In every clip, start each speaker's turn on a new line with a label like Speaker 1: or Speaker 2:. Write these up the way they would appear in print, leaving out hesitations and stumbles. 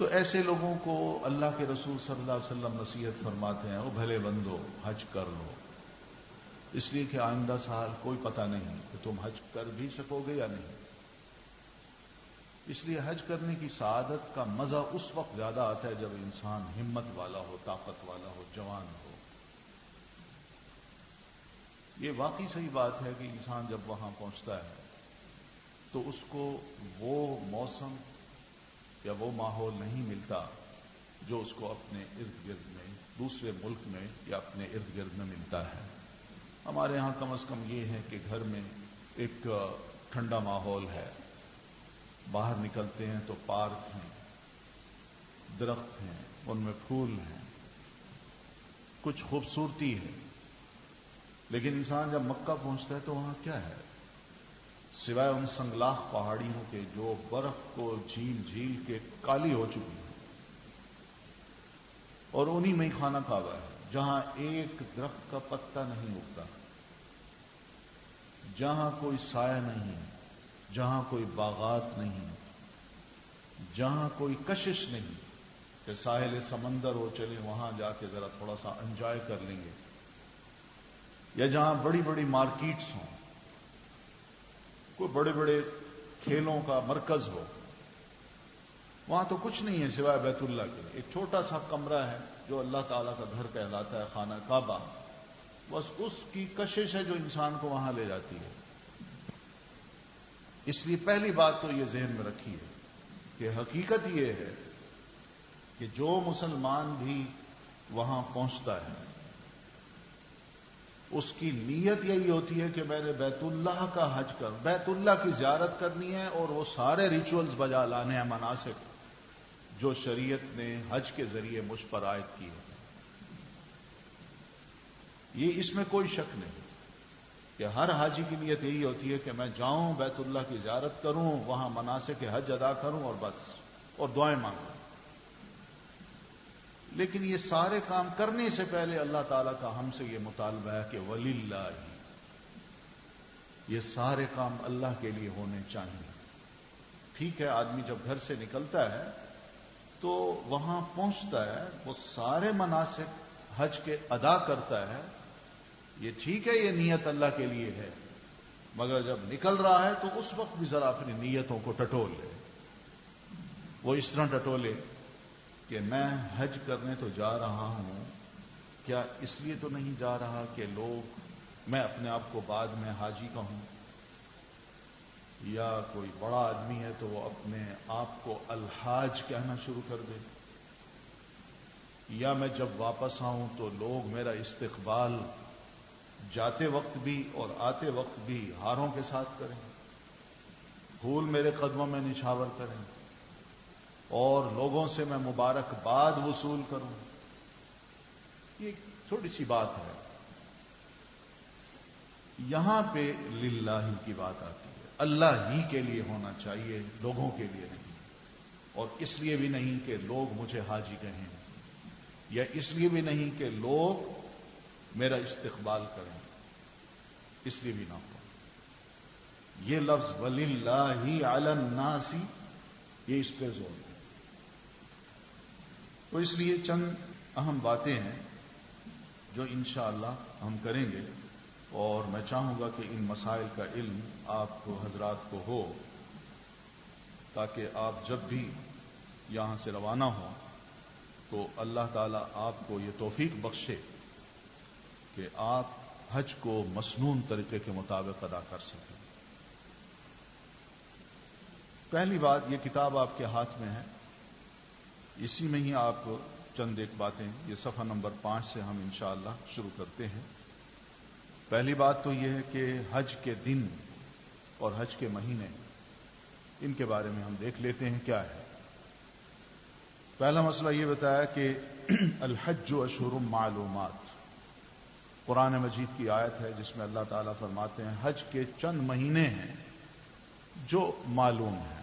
Speaker 1: تو ایسے لوگوں کو اللہ کے رسول صلی اللہ علیہ وسلم نصیحت فرماتے ہیں، او بھلے بندو حج کر لو، اس لیے کہ آئندہ سال کوئی پتہ نہیں کہ تم حج کر بھی سکو گے یا نہیں۔ اس لیے حج کرنے کی سعادت کا مزہ اس وقت زیادہ آتا ہے جب انسان ہمت والا ہو، طاقت والا ہو، جوان ہو۔ یہ واقعی صحیح بات ہے کہ انسان جب وہاں پہنچتا ہے تو اس کو وہ موسم یا وہ ماحول نہیں ملتا جو اس کو اپنے ارد گرد میں، دوسرے ملک میں یا اپنے ارد گرد میں ملتا ہے۔ ہمارے ہاں کم از کم یہ ہے کہ گھر میں ایک ٹھنڈا ماحول ہے، باہر نکلتے ہیں تو پارک ہیں، درخت ہیں، ان میں پھول ہیں، کچھ خوبصورتی ہے۔ لیکن انسان جب مکہ پہنچتا ہے تو وہاں کیا ہے؟ سوائے ان سنگلاخ پہاڑیوں کے جو برف کو جھیل جھیل کے کالی ہو چکی ہے، اور انہی میں ہی خانہ کعبہ ہے جہاں ایک درخت کا پتا نہیں اگتا، جہاں کوئی سایہ نہیں، جہاں کوئی باغات نہیں، جہاں کوئی کشش نہیں کہ ساحل سمندر ہو چلے وہاں جا کے ذرا تھوڑا سا انجوائے کر لیں گے، یا جہاں بڑی بڑی مارکیٹس ہوں، کوئی بڑے بڑے کھیلوں کا مرکز ہو، وہاں تو کچھ نہیں ہے سوائے بیت اللہ کے۔ ایک چھوٹا سا کمرہ ہے جو اللہ تعالیٰ کا گھر کہلاتا ہے، خانہ کعبہ، بس اس کی کشش ہے جو انسان کو وہاں لے جاتی ہے۔ اس لیے پہلی بات تو یہ ذہن میں رکھیے کہ حقیقت یہ ہے کہ جو مسلمان بھی وہاں پہنچتا ہے اس کی نیت یہی ہوتی ہے کہ میں نے بیت اللہ کا حج بیت اللہ کی زیارت کرنی ہے، اور وہ سارے ریچولز بجا لانے ہیں، مناسک جو شریعت نے حج کے ذریعے مجھ پر عائد کی ہے۔ یہ اس میں کوئی شک نہیں کہ ہر حاجی کی نیت یہی ہوتی ہے کہ میں جاؤں، بیت اللہ کی زیارت کروں، وہاں مناسک حج ادا کروں اور بس، اور دعائیں مانگوں۔ لیکن یہ سارے کام کرنے سے پہلے اللہ تعالیٰ کا ہم سے یہ مطالبہ ہے کہ وَلِلَّهِ، یہ سارے کام اللہ کے لیے ہونے چاہیے۔ ٹھیک ہے، آدمی جب گھر سے نکلتا ہے تو وہاں پہنچتا ہے، وہ سارے مناسک حج کے ادا کرتا ہے، یہ ٹھیک ہے، یہ نیت اللہ کے لیے ہے، مگر جب نکل رہا ہے تو اس وقت بھی ذرا اپنی نیتوں کو ٹٹول لے۔ وہ اس طرح ٹٹولے کہ میں حج کرنے تو جا رہا ہوں، کیا اس لیے تو نہیں جا رہا کہ میں اپنے آپ کو بعد میں حاجی کہوں، یا کوئی بڑا آدمی ہے تو وہ اپنے آپ کو الحاج کہنا شروع کر دے، یا میں جب واپس آؤں تو لوگ میرا استقبال جاتے وقت بھی اور آتے وقت بھی ہاروں کے ساتھ کریں، پھول میرے قدموں میں نچھاور کریں، اور لوگوں سے میں مبارکباد وصول کروں۔ یہ ایک چھوٹی سی بات ہے، یہاں پہ للہ کی بات آتی ہے، اللہ ہی کے لیے ہونا چاہیے، لوگوں کے لیے نہیں، اور اس لیے بھی نہیں کہ لوگ مجھے حاجی کہیں، یا اس لیے بھی نہیں کہ لوگ میرا استقبال کریں، اس لیے بھی نہ ہو۔ یہ لفظ وَلِلَّهِ عَلَى النَّاسِ، یہ اس پہ زور ہے۔ تو اس لیے چند اہم باتیں ہیں جو انشاءاللہ ہم کریں گے، اور میں چاہوں گا کہ ان مسائل کا علم آپ کو حضرات کو ہو، تاکہ آپ جب بھی یہاں سے روانہ ہوں تو اللہ تعالیٰ آپ کو یہ توفیق بخشے کہ آپ حج کو مسنون طریقے کے مطابق ادا کر سکیں۔ پہلی بات، یہ کتاب آپ کے ہاتھ میں ہے، اسی میں ہی آپ چند ایک باتیں، یہ صفحہ نمبر 5 سے ہم انشاءاللہ شروع کرتے ہیں۔ پہلی بات تو یہ ہے کہ حج کے دن اور حج کے مہینے، ان کے بارے میں ہم دیکھ لیتے ہیں کیا ہے۔ پہلا مسئلہ یہ بتایا کہ الحج اشہر معلومات، قرآن مجید کی آیت ہے جس میں اللہ تعالیٰ فرماتے ہیں حج کے چند مہینے ہیں جو معلوم ہیں۔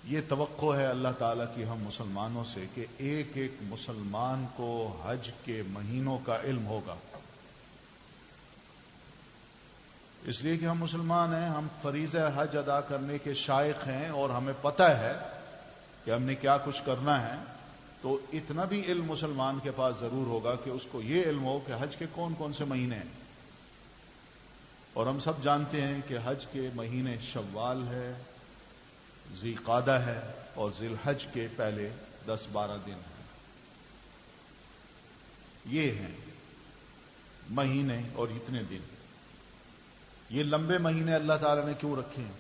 Speaker 1: یہ توقع ہے اللہ تعالیٰ کی ہم مسلمانوں سے کہ ایک ایک مسلمان کو حج کے مہینوں کا علم ہوگا، اس لیے کہ ہم مسلمان ہیں، ہم فریضہ حج ادا کرنے کے شائق ہیں، اور ہمیں پتہ ہے کہ ہم نے کیا کچھ کرنا ہے، تو اتنا بھی علم مسلمان کے پاس ضرور ہوگا کہ اس کو یہ علم ہو کہ حج کے کون کون سے مہینے ہیں۔ اور ہم سب جانتے ہیں کہ حج کے مہینے شوال ہے، ذی قعدہ ہے، اور ذی الحج کے پہلے 10-12 دن ہیں۔ یہ ہیں مہینے اور اتنے دن۔ یہ لمبے مہینے اللہ تعالی نے کیوں رکھے ہیں؟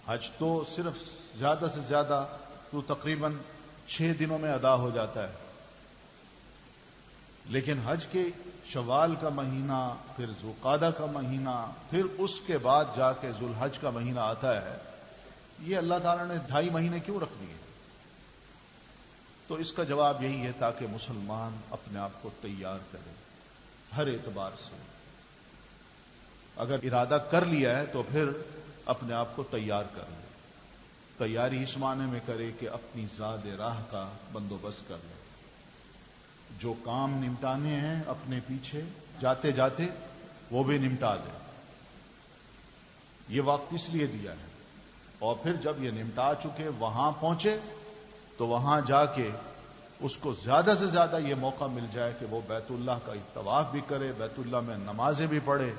Speaker 1: حج تو صرف زیادہ سے زیادہ تو تقریباً 6 دنوں میں ادا ہو جاتا ہے، لیکن حج کے شوال کا مہینہ، پھر ذوالقعدہ کا مہینہ، پھر اس کے بعد جا کے ذوالحج کا مہینہ آتا ہے، یہ اللہ تعالیٰ نے 2.5 مہینے کیوں رکھ دیے؟ تو اس کا جواب یہی ہے تاکہ مسلمان اپنے آپ کو تیار کرے ہر اعتبار سے۔ اگر ارادہ کر لیا ہے تو پھر اپنے آپ کو تیار کر لے۔ تیاری اس معنی میں کرے کہ اپنی زاد راہ کا بندوبست کر لے، جو کام نمٹانے ہیں اپنے پیچھے جاتے جاتے وہ بھی نمٹا دے۔ یہ وقت اس لیے دیا ہے، اور پھر جب یہ نمٹا چکے وہاں پہنچے تو وہاں جا کے اس کو زیادہ سے زیادہ یہ موقع مل جائے کہ وہ بیت اللہ کا طواف بھی کرے، بیت اللہ میں نمازیں بھی پڑھے،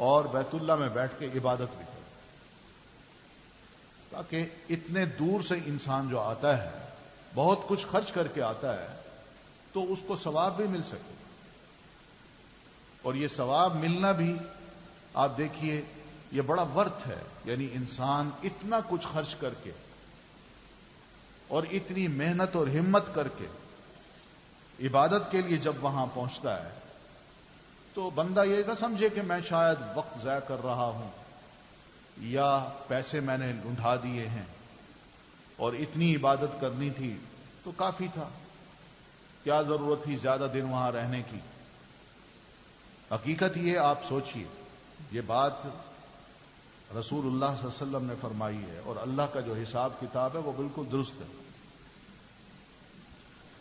Speaker 1: اور بیت اللہ میں بیٹھ کے عبادت بھی کرے، تاکہ اتنے دور سے انسان جو آتا ہے بہت کچھ خرچ کر کے آتا ہے تو اس کو ثواب بھی مل سکے۔ اور یہ ثواب ملنا بھی آپ دیکھیے یہ بڑا ورتھ ہے، یعنی انسان اتنا کچھ خرچ کر کے اور اتنی محنت اور ہمت کر کے عبادت کے لیے جب وہاں پہنچتا ہے تو بندہ یہ نہ سمجھے کہ میں شاید وقت ضائع کر رہا ہوں یا پیسے میں نے لنڈا دیے ہیں اور اتنی عبادت کرنی تھی تو کافی تھا، کیا ضرورت تھی زیادہ دن وہاں رہنے کی۔ حقیقت یہ آپ سوچئے، یہ بات رسول اللہ صلی اللہ علیہ وسلم نے فرمائی ہے، اور اللہ کا جو حساب کتاب ہے وہ بالکل درست ہے۔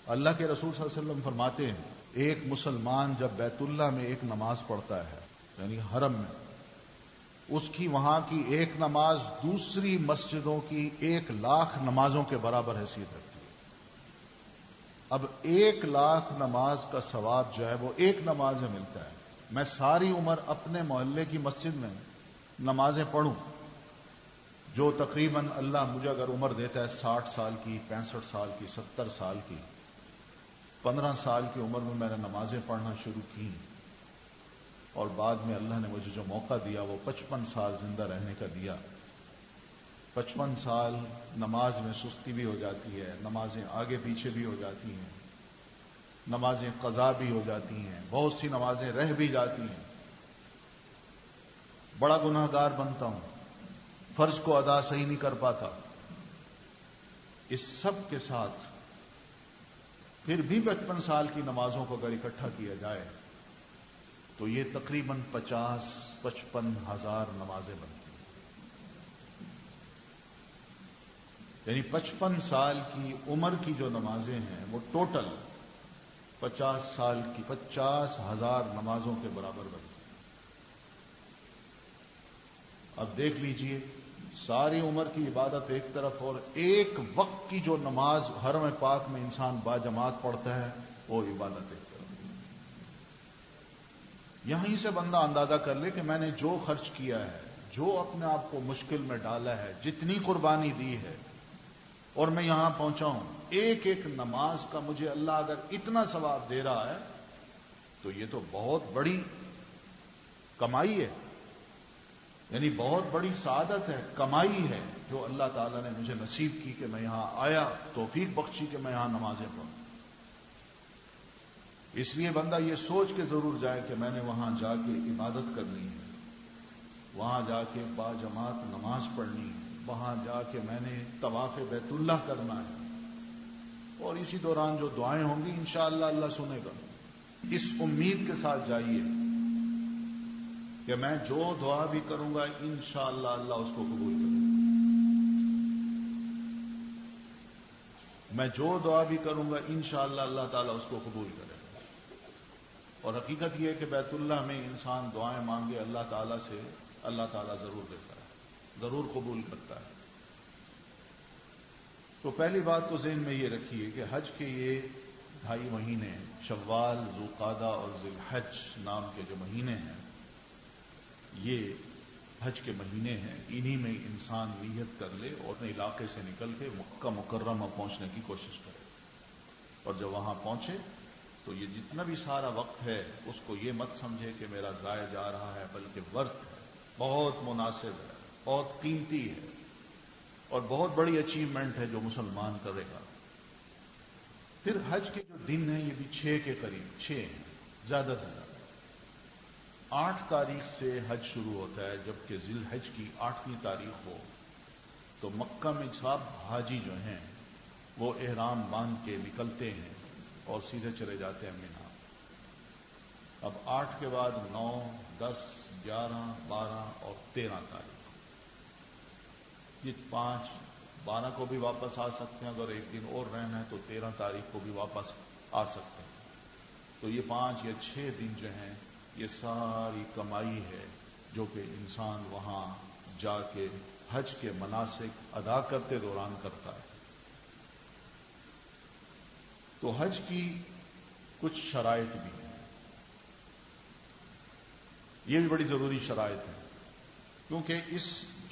Speaker 1: اللہ کے رسول صلی اللہ علیہ وسلم فرماتے ہیں ایک مسلمان جب بیت اللہ میں ایک نماز پڑھتا ہے، یعنی حرم میں، اس کی وہاں کی ایک نماز دوسری مسجدوں کی 1,00,000 نمازوں کے برابر حیثیت رکھتی ہے۔ اب 1,00,000 نماز کا ثواب جو ہے وہ ایک نماز میں ملتا ہے۔ میں ساری عمر اپنے محلے کی مسجد میں نمازیں پڑھوں، جو تقریباً اللہ مجھے اگر عمر دیتا ہے 60 سال کی، 65 سال کی، 70 سال کی، 15 سال کی عمر میں نے نمازیں پڑھنا شروع کی، اور بعد میں اللہ نے مجھے جو موقع دیا وہ 55 سال زندہ رہنے کا دیا۔ 55 سال نماز میں سستی بھی ہو جاتی ہے، نمازیں آگے پیچھے بھی ہو جاتی ہیں، نمازیں قضا بھی ہو جاتی ہیں، بہت سی نمازیں رہ بھی جاتی ہیں، بڑا گناہ گار بنتا ہوں، فرض کو ادا صحیح نہیں کر پاتا۔ اس سب کے ساتھ پھر بھی 55 سال کی نمازوں کو اگر اکٹھا کیا جائے تو یہ تقریباً 50-55 ہزار نمازیں بنتی ہیں۔ یعنی 55 سال کی عمر کی جو نمازیں ہیں وہ ٹوٹل 50 سال کی 50,000 نمازوں کے برابر بنتی ہیں۔ اب دیکھ لیجئے، ساری عمر کی عبادت ایک طرف، اور ایک وقت کی جو نماز حرم پاک میں انسان باجماعت پڑھتا ہے وہ عبادت ایک طرف۔ یہیں سے بندہ اندازہ کر لے کہ میں نے جو خرچ کیا ہے، جو اپنے آپ کو مشکل میں ڈالا ہے، جتنی قربانی دی ہے، اور میں یہاں پہنچا ہوں، ایک ایک نماز کا مجھے اللہ اگر اتنا ثواب دے رہا ہے تو یہ تو بہت بڑی کمائی ہے، یعنی بہت بڑی سعادت ہے، کمائی ہے جو اللہ تعالیٰ نے مجھے نصیب کی کہ میں یہاں آیا، توفیق بخشی کہ میں یہاں نمازیں پڑھوں۔ اس لیے بندہ یہ سوچ کے ضرور جائے کہ میں نے وہاں جا کے عبادت کرنی ہے، وہاں جا کے باجماعت نماز پڑھنی ہے، وہاں جا کے میں نے طواف بیت اللہ کرنا ہے، اور اسی دوران جو دعائیں ہوں گی انشاءاللہ اللہ سنے گا۔ اس امید کے ساتھ جائیے کہ میں جو دعا بھی کروں گا انشاءاللہ اللہ اس کو قبول کرے گا۔ میں جو دعا بھی کروں گا انشاءاللہ اللہ تعالیٰ اس کو قبول کرے گا۔ اور حقیقت یہ ہے کہ بیت اللہ میں انسان دعائیں مانگے اللہ تعالیٰ سے، اللہ تعالیٰ ضرور دیتا ہے، ضرور قبول کرتا ہے۔ تو پہلی بات تو ذہن میں یہ رکھیے کہ حج کے یہ 2.5 مہینے شوال، ذوالقعدہ اور ذی الحج نام کے جو مہینے ہیں یہ حج کے مہینے ہیں. انہی میں انسان نیت کر لے اور اپنے علاقے سے نکل کے مکہ مکرمہ پہنچنے کی کوشش کرے، اور جب وہاں پہنچے تو یہ جتنا بھی سارا وقت ہے اس کو یہ مت سمجھے کہ میرا ضائع جا رہا ہے، بلکہ وقت ہے، بہت مناسب ہے، بہت قیمتی ہے اور بہت بڑی اچیومنٹ ہے جو مسلمان کرے گا. پھر حج کے جو دن ہیں یہ بھی 6 کے قریب 6 ہیں، زیادہ سے زیادہ 8 تاریخ سے حج شروع ہوتا ہے، جبکہ ذی الحج کی 8ویں تاریخ ہو تو مکہ میں سب حاجی جو ہیں وہ احرام باندھ کے نکلتے ہیں اور سیدھے چلے جاتے ہیں مینا. اب 8 کے بعد 9، 10، 11، 12 اور 13 تاریخ، یہ 5، 12 کو بھی واپس آ سکتے ہیں، اگر ایک دن اور رہنا ہے تو 13 تاریخ کو بھی واپس آ سکتے ہیں. تو یہ 5 یا 6 دن جو ہیں یہ ساری کمائی ہے جو کہ انسان وہاں جا کے حج کے مناسک ادا کرتے دوران کرتا ہے. تو حج کی کچھ شرائط بھی ہیں، یہ بھی بڑی ضروری شرائط ہے، کیونکہ اس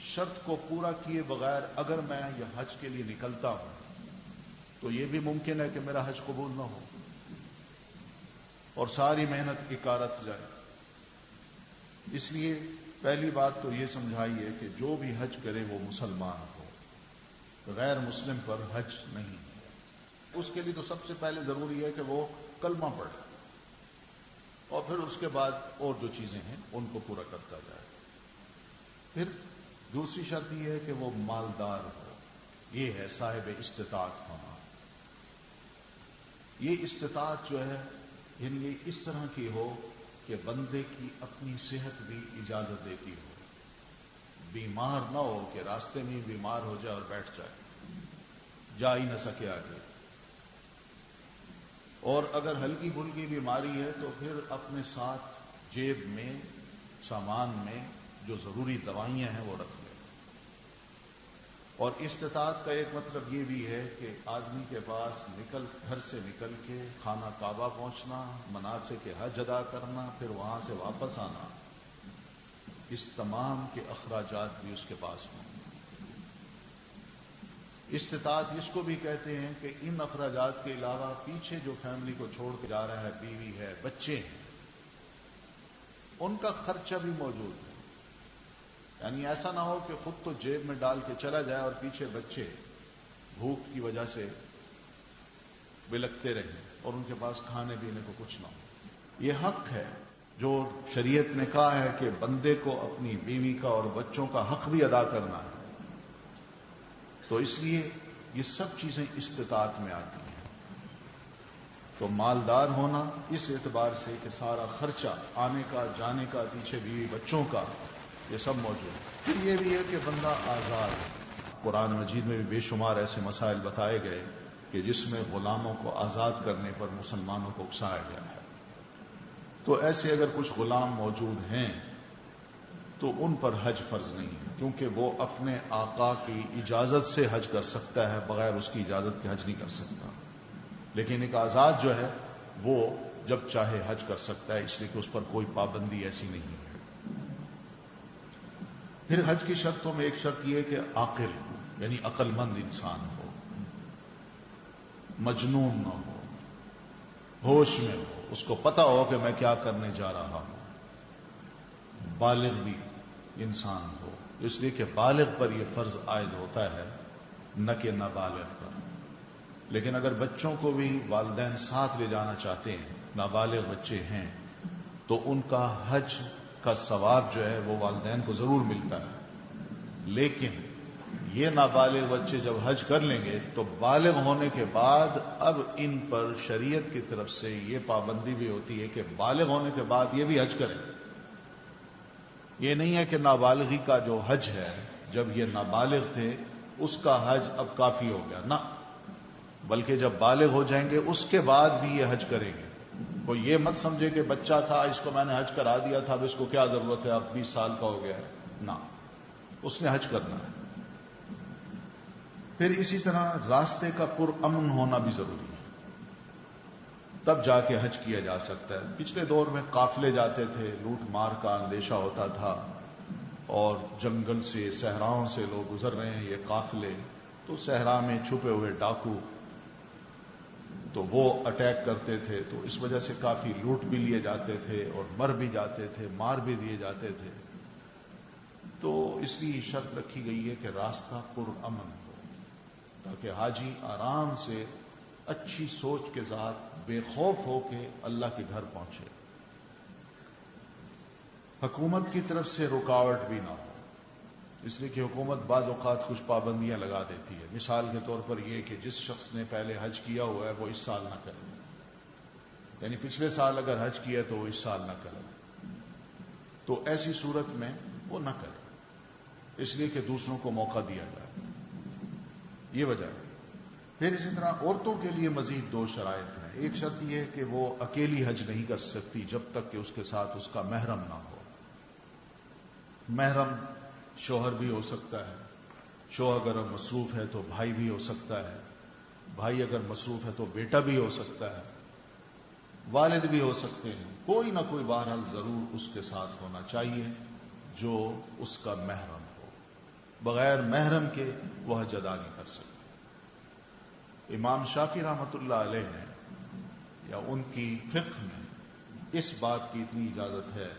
Speaker 1: شرط کو پورا کیے بغیر اگر میں یہ حج کے لیے نکلتا ہوں تو یہ بھی ممکن ہے کہ میرا حج قبول نہ ہو اور ساری محنت اکارت جائے. اس لیے پہلی بات تو یہ سمجھائیے کہ جو بھی حج کرے وہ مسلمان ہو، غیر مسلم پر حج نہیں. اس کے لیے تو سب سے پہلے ضروری ہے کہ وہ کلمہ پڑھے اور پھر اس کے بعد اور جو چیزیں ہیں ان کو پورا کرتا جائے. پھر دوسری شرط یہ ہے کہ وہ مالدار ہو، یہ ہے صاحب استطاعت ہونا. یہ استطاعت جو ہے یعنی یہ اس طرح کی ہو کہ بندے کی اپنی صحت بھی اجازت دیتی ہو، بیمار نہ ہو کہ راستے میں بیمار ہو جائے اور بیٹھ جائے، جا ہی نہ سکے آگے. اور اگر ہلکی پھلکی بیماری ہے تو پھر اپنے ساتھ جیب میں سامان میں جو ضروری دوائیاں ہیں وہ رکھ لیں. اور استطاعت کا ایک مطلب یہ بھی ہے کہ آدمی کے پاس گھر سے نکل کے خانہ کعبہ پہنچنا، مناسک حج ادا کرنا، پھر وہاں سے واپس آنا، اس تمام کے اخراجات بھی اس کے پاس ہوں. استطاعت اس کو بھی کہتے ہیں کہ ان اخراجات کے علاوہ پیچھے جو فیملی کو چھوڑ کے جا رہا ہے، بیوی ہے، بچے ہیں، ان کا خرچہ بھی موجود ہے. یعنی ایسا نہ ہو کہ خود تو جیب میں ڈال کے چلا جائے اور پیچھے بچے بھوک کی وجہ سے بلکتے رہیں اور ان کے پاس کھانے پینے کو کچھ نہ ہو. یہ حق ہے جو شریعت نے کہا ہے کہ بندے کو اپنی بیوی کا اور بچوں کا حق بھی ادا کرنا ہے. تو اس لیے یہ سب چیزیں استطاعت میں آتی ہیں. تو مالدار ہونا اس اعتبار سے کہ سارا خرچہ آنے کا جانے کا پیچھے بیوی بچوں کا یہ سب موجود ہے. پھر یہ بھی ہے کہ بندہ آزاد ہے. قرآن مجید میں بھی بے شمار ایسے مسائل بتائے گئے کہ جس میں غلاموں کو آزاد کرنے پر مسلمانوں کو اکسایا گیا ہے. تو ایسے اگر کچھ غلام موجود ہیں تو ان پر حج فرض نہیں ہے، کیونکہ وہ اپنے آقا کی اجازت سے حج کر سکتا ہے، بغیر اس کی اجازت کے حج نہیں کر سکتا. لیکن ایک آزاد جو ہے وہ جب چاہے حج کر سکتا ہے، اس لیے کہ اس پر کوئی پابندی ایسی نہیں ہے. پھر حج کی شرطوں میں ایک شرط یہ ہے کہ عاقل یعنی عقل مند انسان ہو، مجنون نہ ہو، ہوش میں ہو، اس کو پتا ہو کہ میں کیا کرنے جا رہا ہوں. بالغ بھی انسان ہو، اس لیے کہ بالغ پر یہ فرض عائد ہوتا ہے نہ کہ نابالغ پر. لیکن اگر بچوں کو بھی والدین ساتھ لے جانا چاہتے ہیں، نابالغ بچے ہیں، تو ان کا حج کا ثواب جو ہے وہ والدین کو ضرور ملتا ہے. لیکن یہ نابالغ بچے جب حج کر لیں گے تو بالغ ہونے کے بعد اب ان پر شریعت کی طرف سے یہ پابندی بھی ہوتی ہے کہ بالغ ہونے کے بعد یہ بھی حج کریں. یہ نہیں ہے کہ نابالغی کا جو حج ہے جب یہ نابالغ تھے اس کا حج اب کافی ہو گیا، نہ، بلکہ جب بالغ ہو جائیں گے اس کے بعد بھی یہ حج کریں گے. وہ یہ مت سمجھے کہ بچہ تھا اس کو میں نے حج کرا دیا تھا، اب اس کو کیا ضرورت ہے، اب 20 سال کا ہو گیا ہے، نہ، اس نے حج کرنا ہے. پھر اسی طرح راستے کا پرامن ہونا بھی ضروری ہے، تب جا کے حج کیا جا سکتا ہے۔ پچھلے دور میں قافلے جاتے تھے، لوٹ مار کا اندیشہ ہوتا تھا، اور جنگل سے صحراؤں سے لوگ گزر رہے ہیں یہ قافلے، تو صحرا میں چھپے ہوئے ڈاکو تو وہ اٹیک کرتے تھے، تو اس وجہ سے کافی لوٹ بھی لیے جاتے تھے اور مر بھی جاتے تھے، مار بھی دیے جاتے تھے۔ تو اس لیے شرط رکھی گئی ہے کہ راستہ پرامن ہو، تاکہ حاجی آرام سے اچھی سوچ کے ساتھ بے خوف ہو کے اللہ کے گھر پہنچے، حکومت کی طرف سے رکاوٹ بھی نہ ہو، اس لیے کہ حکومت بعض اوقات کچھ پابندیاں لگا دیتی ہے۔ مثال کے طور پر یہ کہ جس شخص نے پہلے حج کیا ہوا ہے وہ اس سال نہ کرے، یعنی پچھلے سال اگر حج کیا تو وہ اس سال نہ کرے، تو ایسی صورت میں وہ نہ کرے، اس لیے کہ دوسروں کو موقع دیا جائے، یہ وجہ ہے۔ پھر اسی طرح عورتوں کے لیے مزید 2 شرائط ہیں۔ ایک شرط یہ ہے کہ وہ اکیلی حج نہیں کر سکتی جب تک کہ اس کے ساتھ اس کا محرم نہ ہو۔ محرم شوہر بھی ہو سکتا ہے، شوہر اگر مصروف ہے تو بھائی بھی ہو سکتا ہے، بھائی اگر مصروف ہے تو بیٹا بھی ہو سکتا ہے، والد بھی ہو سکتے ہیں، کوئی نہ کوئی بہرحال ضرور اس کے ساتھ ہونا چاہیے جو اس کا محرم ہو، بغیر محرم کے وہ حج ادا نہیں کر سکتے۔ امام شافعی رحمۃ اللہ علیہ نے یا ان کی فقہ میں اس بات کی اتنی اجازت ہے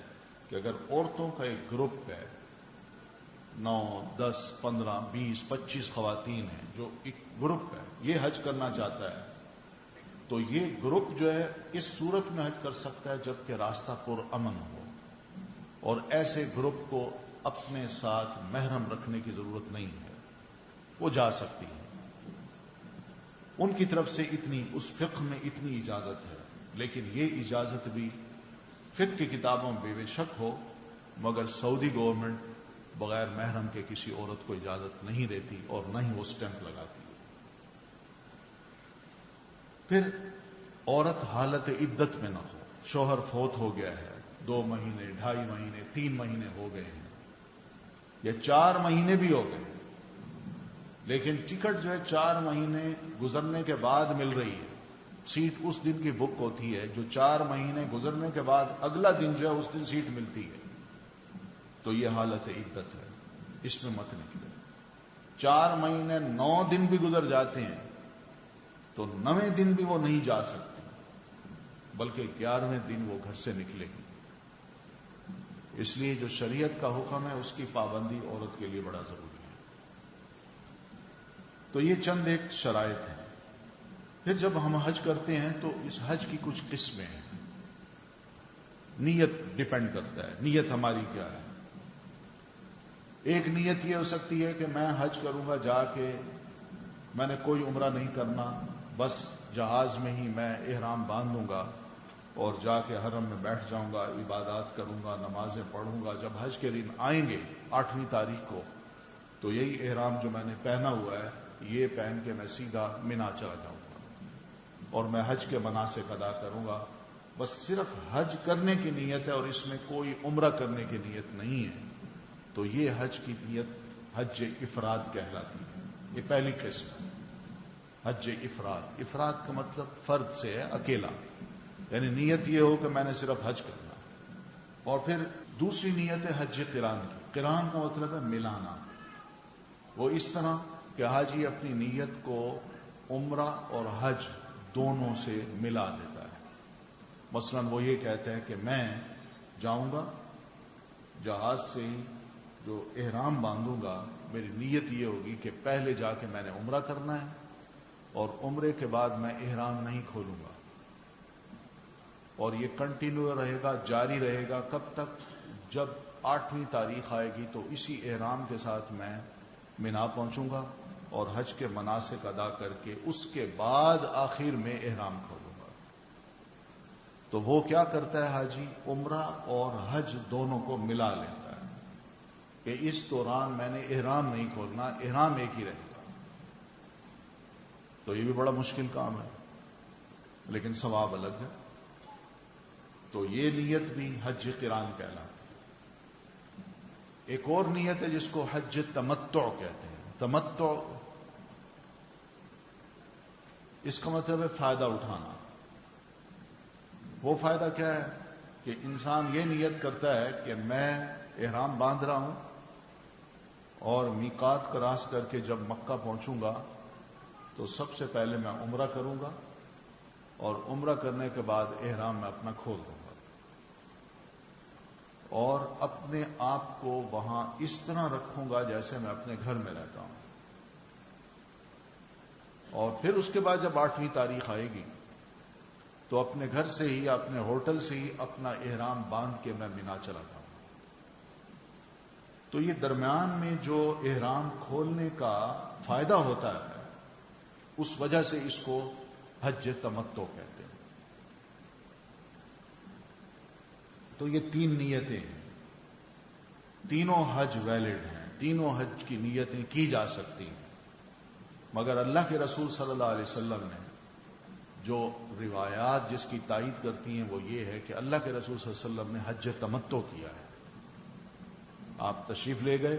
Speaker 1: کہ اگر عورتوں کا ایک گروپ ہے، 9 10 15 20 25 خواتین ہیں جو ایک گروپ ہے، یہ حج کرنا چاہتا ہے، تو یہ گروپ جو ہے اس صورت میں حج کر سکتا ہے جبکہ راستہ پرامن ہو، اور ایسے گروپ کو اپنے ساتھ محرم رکھنے کی ضرورت نہیں ہے، وہ جا سکتی ہے۔ ان کی طرف سے اتنی اس فقہ میں اتنی اجازت ہے، لیکن یہ اجازت بھی فقہ کی کتابوں میں بے شک ہو، مگر سعودی گورنمنٹ بغیر محرم کے کسی عورت کو اجازت نہیں دیتی اور نہ ہی وہ سٹیمپ لگاتی ہے۔ پھر عورت حالت عدت میں نہ ہو، شوہر فوت ہو گیا ہے، 2 مہینے 2.5 مہینے 3 مہینے ہو گئے ہیں یا 4 مہینے بھی ہو گئے ہیں، لیکن ٹکٹ جو ہے 4 مہینے گزرنے کے بعد مل رہی ہے، سیٹ اس دن کی بک ہوتی ہے، جو 4 مہینے گزرنے کے بعد اگلا دن جو ہے اس دن سیٹ ملتی ہے، تو یہ حالت عدت ہے، اس میں مت نکلے۔ 4 مہینے 9 دن بھی گزر جاتے ہیں تو 9ویں دن بھی وہ نہیں جا سکتی، بلکہ 11ویں دن وہ گھر سے نکلے گی۔ اس لیے جو شریعت کا حکم ہے اس کی پابندی عورت کے لیے بڑا ضروری ہے۔ تو یہ چند ایک شرائط ہیں۔ پھر جب ہم حج کرتے ہیں تو اس حج کی کچھ قسمیں ہیں، نیت ڈیپینڈ کرتا ہے، نیت ہماری کیا ہے۔ ایک نیت یہ ہو سکتی ہے کہ میں حج کروں گا، جا کے میں نے کوئی عمرہ نہیں کرنا، بس جہاز میں ہی میں احرام باندھوں گا اور جا کے حرم میں بیٹھ جاؤں گا، عبادات کروں گا، نمازیں پڑھوں گا، جب حج کے دن آئیں گے 8ویں تاریخ کو تو یہی احرام جو میں نے پہنا ہوا ہے یہ پہن کے میں سیدھا منا چلا جاؤں گا اور میں حج کے مناسک ادا کروں گا۔ بس صرف حج کرنے کی نیت ہے اور اس میں کوئی عمرہ کرنے کی نیت نہیں ہے، تو یہ حج کی نیت حج افراد کہلاتی ہے۔ یہ پہلی قسم ہے، حج افراد۔ افراد کا مطلب فرد سے ہے، اکیلا، یعنی نیت یہ ہو کہ میں نے صرف حج کرنا۔ اور پھر دوسری نیت ہے حج قران کی۔ قران کا مطلب ہے ملانا، وہ اس طرح کہ حاجی اپنی نیت کو عمرہ اور حج دونوں سے ملا دیتا ہے۔ مثلا وہ یہ کہتا ہے کہ میں جاؤں گا جہاز سے ہی، جو احرام باندھوں گا میری نیت یہ ہوگی کہ پہلے جا کے میں نے عمرہ کرنا ہے اور عمرے کے بعد میں احرام نہیں کھولوں گا، اور یہ کنٹینیو رہے گا، جاری رہے گا، کب تک؟ جب 8ویں تاریخ آئے گی تو اسی احرام کے ساتھ میں مینا پہنچوں گا اور حج کے مناسک ادا کر کے اس کے بعد آخر میں احرام کھولوں گا۔ تو وہ کیا کرتا ہے حاجی؟ عمرہ اور حج دونوں کو ملا لیتا ہے کہ اس دوران میں نے احرام نہیں کھولنا، احرام ایک ہی رہے گا۔ تو یہ بھی بڑا مشکل کام ہے، لیکن ثواب الگ ہے۔ تو یہ نیت بھی حج قران کہلاتی ہے۔ ایک اور نیت ہے جس کو حج تمتع کہتے ہیں۔ تمتع اس کا مطلب ہے فائدہ اٹھانا. وہ فائدہ کیا ہے کہ انسان یہ نیت کرتا ہے کہ میں احرام باندھ رہا ہوں اور میقات کراس کر کے جب مکہ پہنچوں گا تو سب سے پہلے میں عمرہ کروں گا اور عمرہ کرنے کے بعد احرام میں اپنا کھول دوں گا اور اپنے آپ کو وہاں اس طرح رکھوں گا جیسے میں اپنے گھر میں رہتا ہوں. اور پھر اس کے بعد جب 8ویں تاریخ آئے گی تو اپنے گھر سے ہی اپنے ہوٹل سے ہی اپنا احرام باندھ کے میں مینا چلا جاؤں. تو یہ درمیان میں جو احرام کھولنے کا فائدہ ہوتا ہے اس وجہ سے اس کو حج تمتع کہتے ہیں. تو یہ 3 نیتیں ہیں. تینوں حج ویلڈ ہیں, تینوں حج کی نیتیں کی جا سکتی ہیں, مگر اللہ کے رسول صلی اللہ علیہ وسلم نے جو روایات جس کی تائید کرتی ہیں وہ یہ ہے کہ اللہ کے رسول صلی اللہ علیہ وسلم نے حج تمتع کیا ہے. آپ تشریف لے گئے,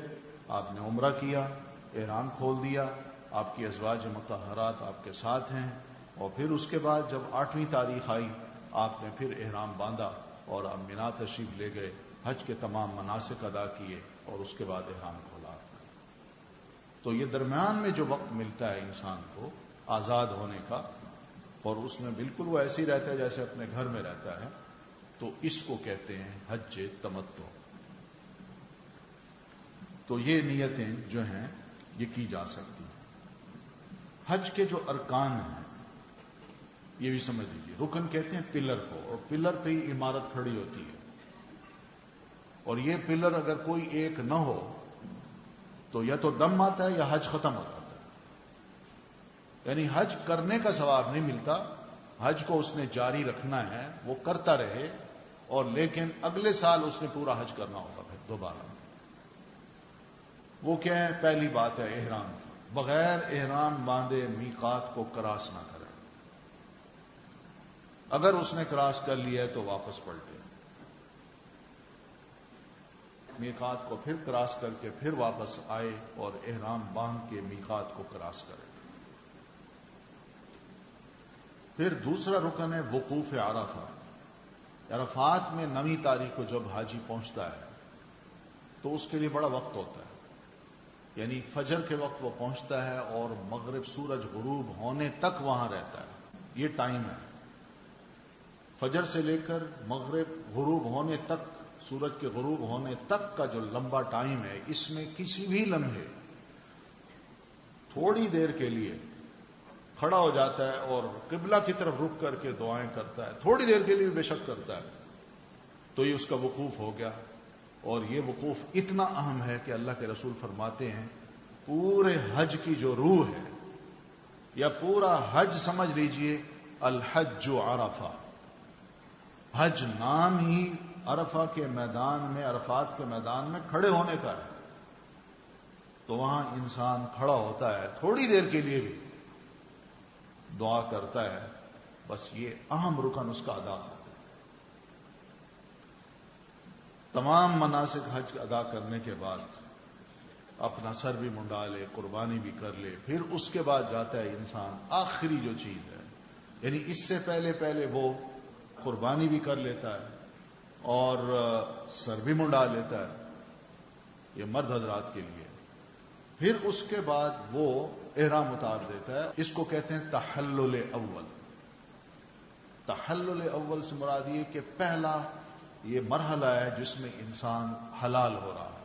Speaker 1: آپ نے عمرہ کیا, احرام کھول دیا, آپ کی ازواج مطہرات آپ کے ساتھ ہیں, اور پھر اس کے بعد جب 8ویں تاریخ آئی آپ نے پھر احرام باندھا اور آپ مینا تشریف لے گئے, حج کے تمام مناسک ادا کیے اور اس کے بعد احرام کھولا. تو یہ درمیان میں جو وقت ملتا ہے انسان کو آزاد ہونے کا اور اس میں بالکل وہ ایسے ہی رہتا ہے جیسے اپنے گھر میں رہتا ہے, تو اس کو کہتے ہیں حج تمتع. تو یہ نیتیں جو ہیں یہ کی جا سکتی ہیں. حج کے جو ارکان ہیں یہ بھی سمجھ لیجیے. رکن کہتے ہیں پلر کو, اور پلر پہ ہی عمارت کھڑی ہوتی ہے, اور یہ پلر اگر کوئی ایک نہ ہو تو یا تو دم آتا ہے یا حج ختم ہوتا ہے. یعنی حج کرنے کا ثواب نہیں ملتا, حج کو اس نے جاری رکھنا ہے, وہ کرتا رہے, اور لیکن اگلے سال اس نے پورا حج کرنا ہوگا پھر دوبارہ. وہ کیا ہے؟ پہلی بات ہے احرام کی, بغیر احرام باندھے میقات کو کراس نہ کرے. اگر اس نے کراس کر لیا ہے تو واپس پلٹے, میقات کو پھر کراس کر کے پھر واپس آئے اور احرام باندھ کے میقات کو کراس کرے. پھر دوسرا رکن ہے وقوف عرفہ. عرفات میں 9ویں تاریخ کو جب حاجی پہنچتا ہے تو اس کے لیے بڑا وقت ہوتا ہے, یعنی فجر کے وقت وہ پہنچتا ہے اور مغرب سورج غروب ہونے تک وہاں رہتا ہے. یہ ٹائم ہے فجر سے لے کر مغرب غروب ہونے تک, سورج کے غروب ہونے تک کا جو لمبا ٹائم ہے, اس میں کسی بھی لمحے تھوڑی دیر کے لیے کھڑا ہو جاتا ہے اور قبلہ کی طرف رک کر کے دعائیں کرتا ہے, تھوڑی دیر کے لیے بے شک کرتا ہے, تو یہ اس کا وقوف ہو گیا. اور یہ وقوف اتنا اہم ہے کہ اللہ کے رسول فرماتے ہیں پورے حج کی جو روح ہے, یا پورا حج سمجھ لیجئے الحج عرفہ. حج نام ہی عرفہ کے میدان میں, عرفات کے میدان میں کھڑے ہونے کا ہے. تو وہاں انسان کھڑا ہوتا ہے, تھوڑی دیر کے لیے بھی دعا کرتا ہے, بس یہ اہم رکن اس کا ادا ہوتا ہے. تمام مناسک حج ادا کرنے کے بعد اپنا سر بھی منڈا لے, قربانی بھی کر لے, پھر اس کے بعد جاتا ہے انسان آخری جو چیز ہے, یعنی اس سے پہلے وہ قربانی بھی کر لیتا ہے اور سر بھی منڈا لیتا ہے, یہ مرد حضرات کے لیے. پھر اس کے بعد وہ احرام اتار دیتا ہے. اس کو کہتے ہیں تحلل اول. تحلل اول سے مراد یہ کہ پہلا یہ مرحلہ ہے جس میں انسان حلال ہو رہا ہے.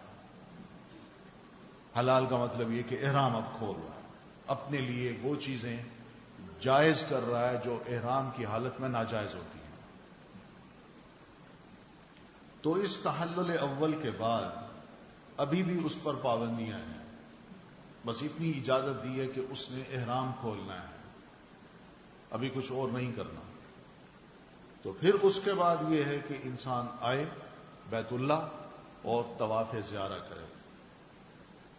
Speaker 1: حلال کا مطلب یہ کہ احرام اب کھول رہا ہے, اپنے لیے وہ چیزیں جائز کر رہا ہے جو احرام کی حالت میں ناجائز ہوتی ہیں. تو اس تحلل اول کے بعد ابھی بھی اس پر پابندیاں ہیں, بس اتنی اجازت دی ہے کہ اس نے احرام کھولنا ہے, ابھی کچھ اور نہیں کرنا. تو پھر اس کے بعد یہ ہے کہ انسان آئے بیت اللہ اور طواف زیارہ کرے.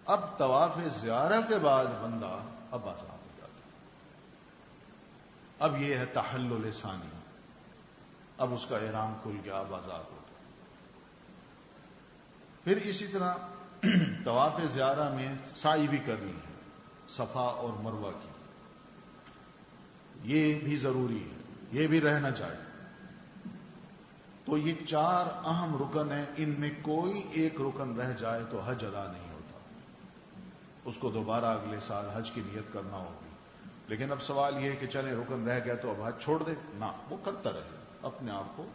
Speaker 1: اب طواف زیارہ کے بعد بندہ اب آزاد ہو جاتا ہے. اب یہ ہے تحلل ثانی, اب اس کا احرام کھل گیا, اب آزاد ہو گیا. پھر اسی طرح طواف زیارہ میں سعی بھی کرنی ہے, صفا اور مروہ کی. یہ بھی ضروری ہے، یہ بھی رہنا چاہیے۔ تو یہ 4 اہم رکن ہیں، ان میں کوئی ایک رکن رہ جائے تو حج ادا نہیں ہوتا، اس کو دوبارہ اگلے سال حج کی نیت کرنا ہوگی۔ لیکن اب سوال یہ ہے کہ چلے رکن رہ گیا تو اب حج چھوڑ دے، نہ، وہ کرتا رہے، اپنے آپ کو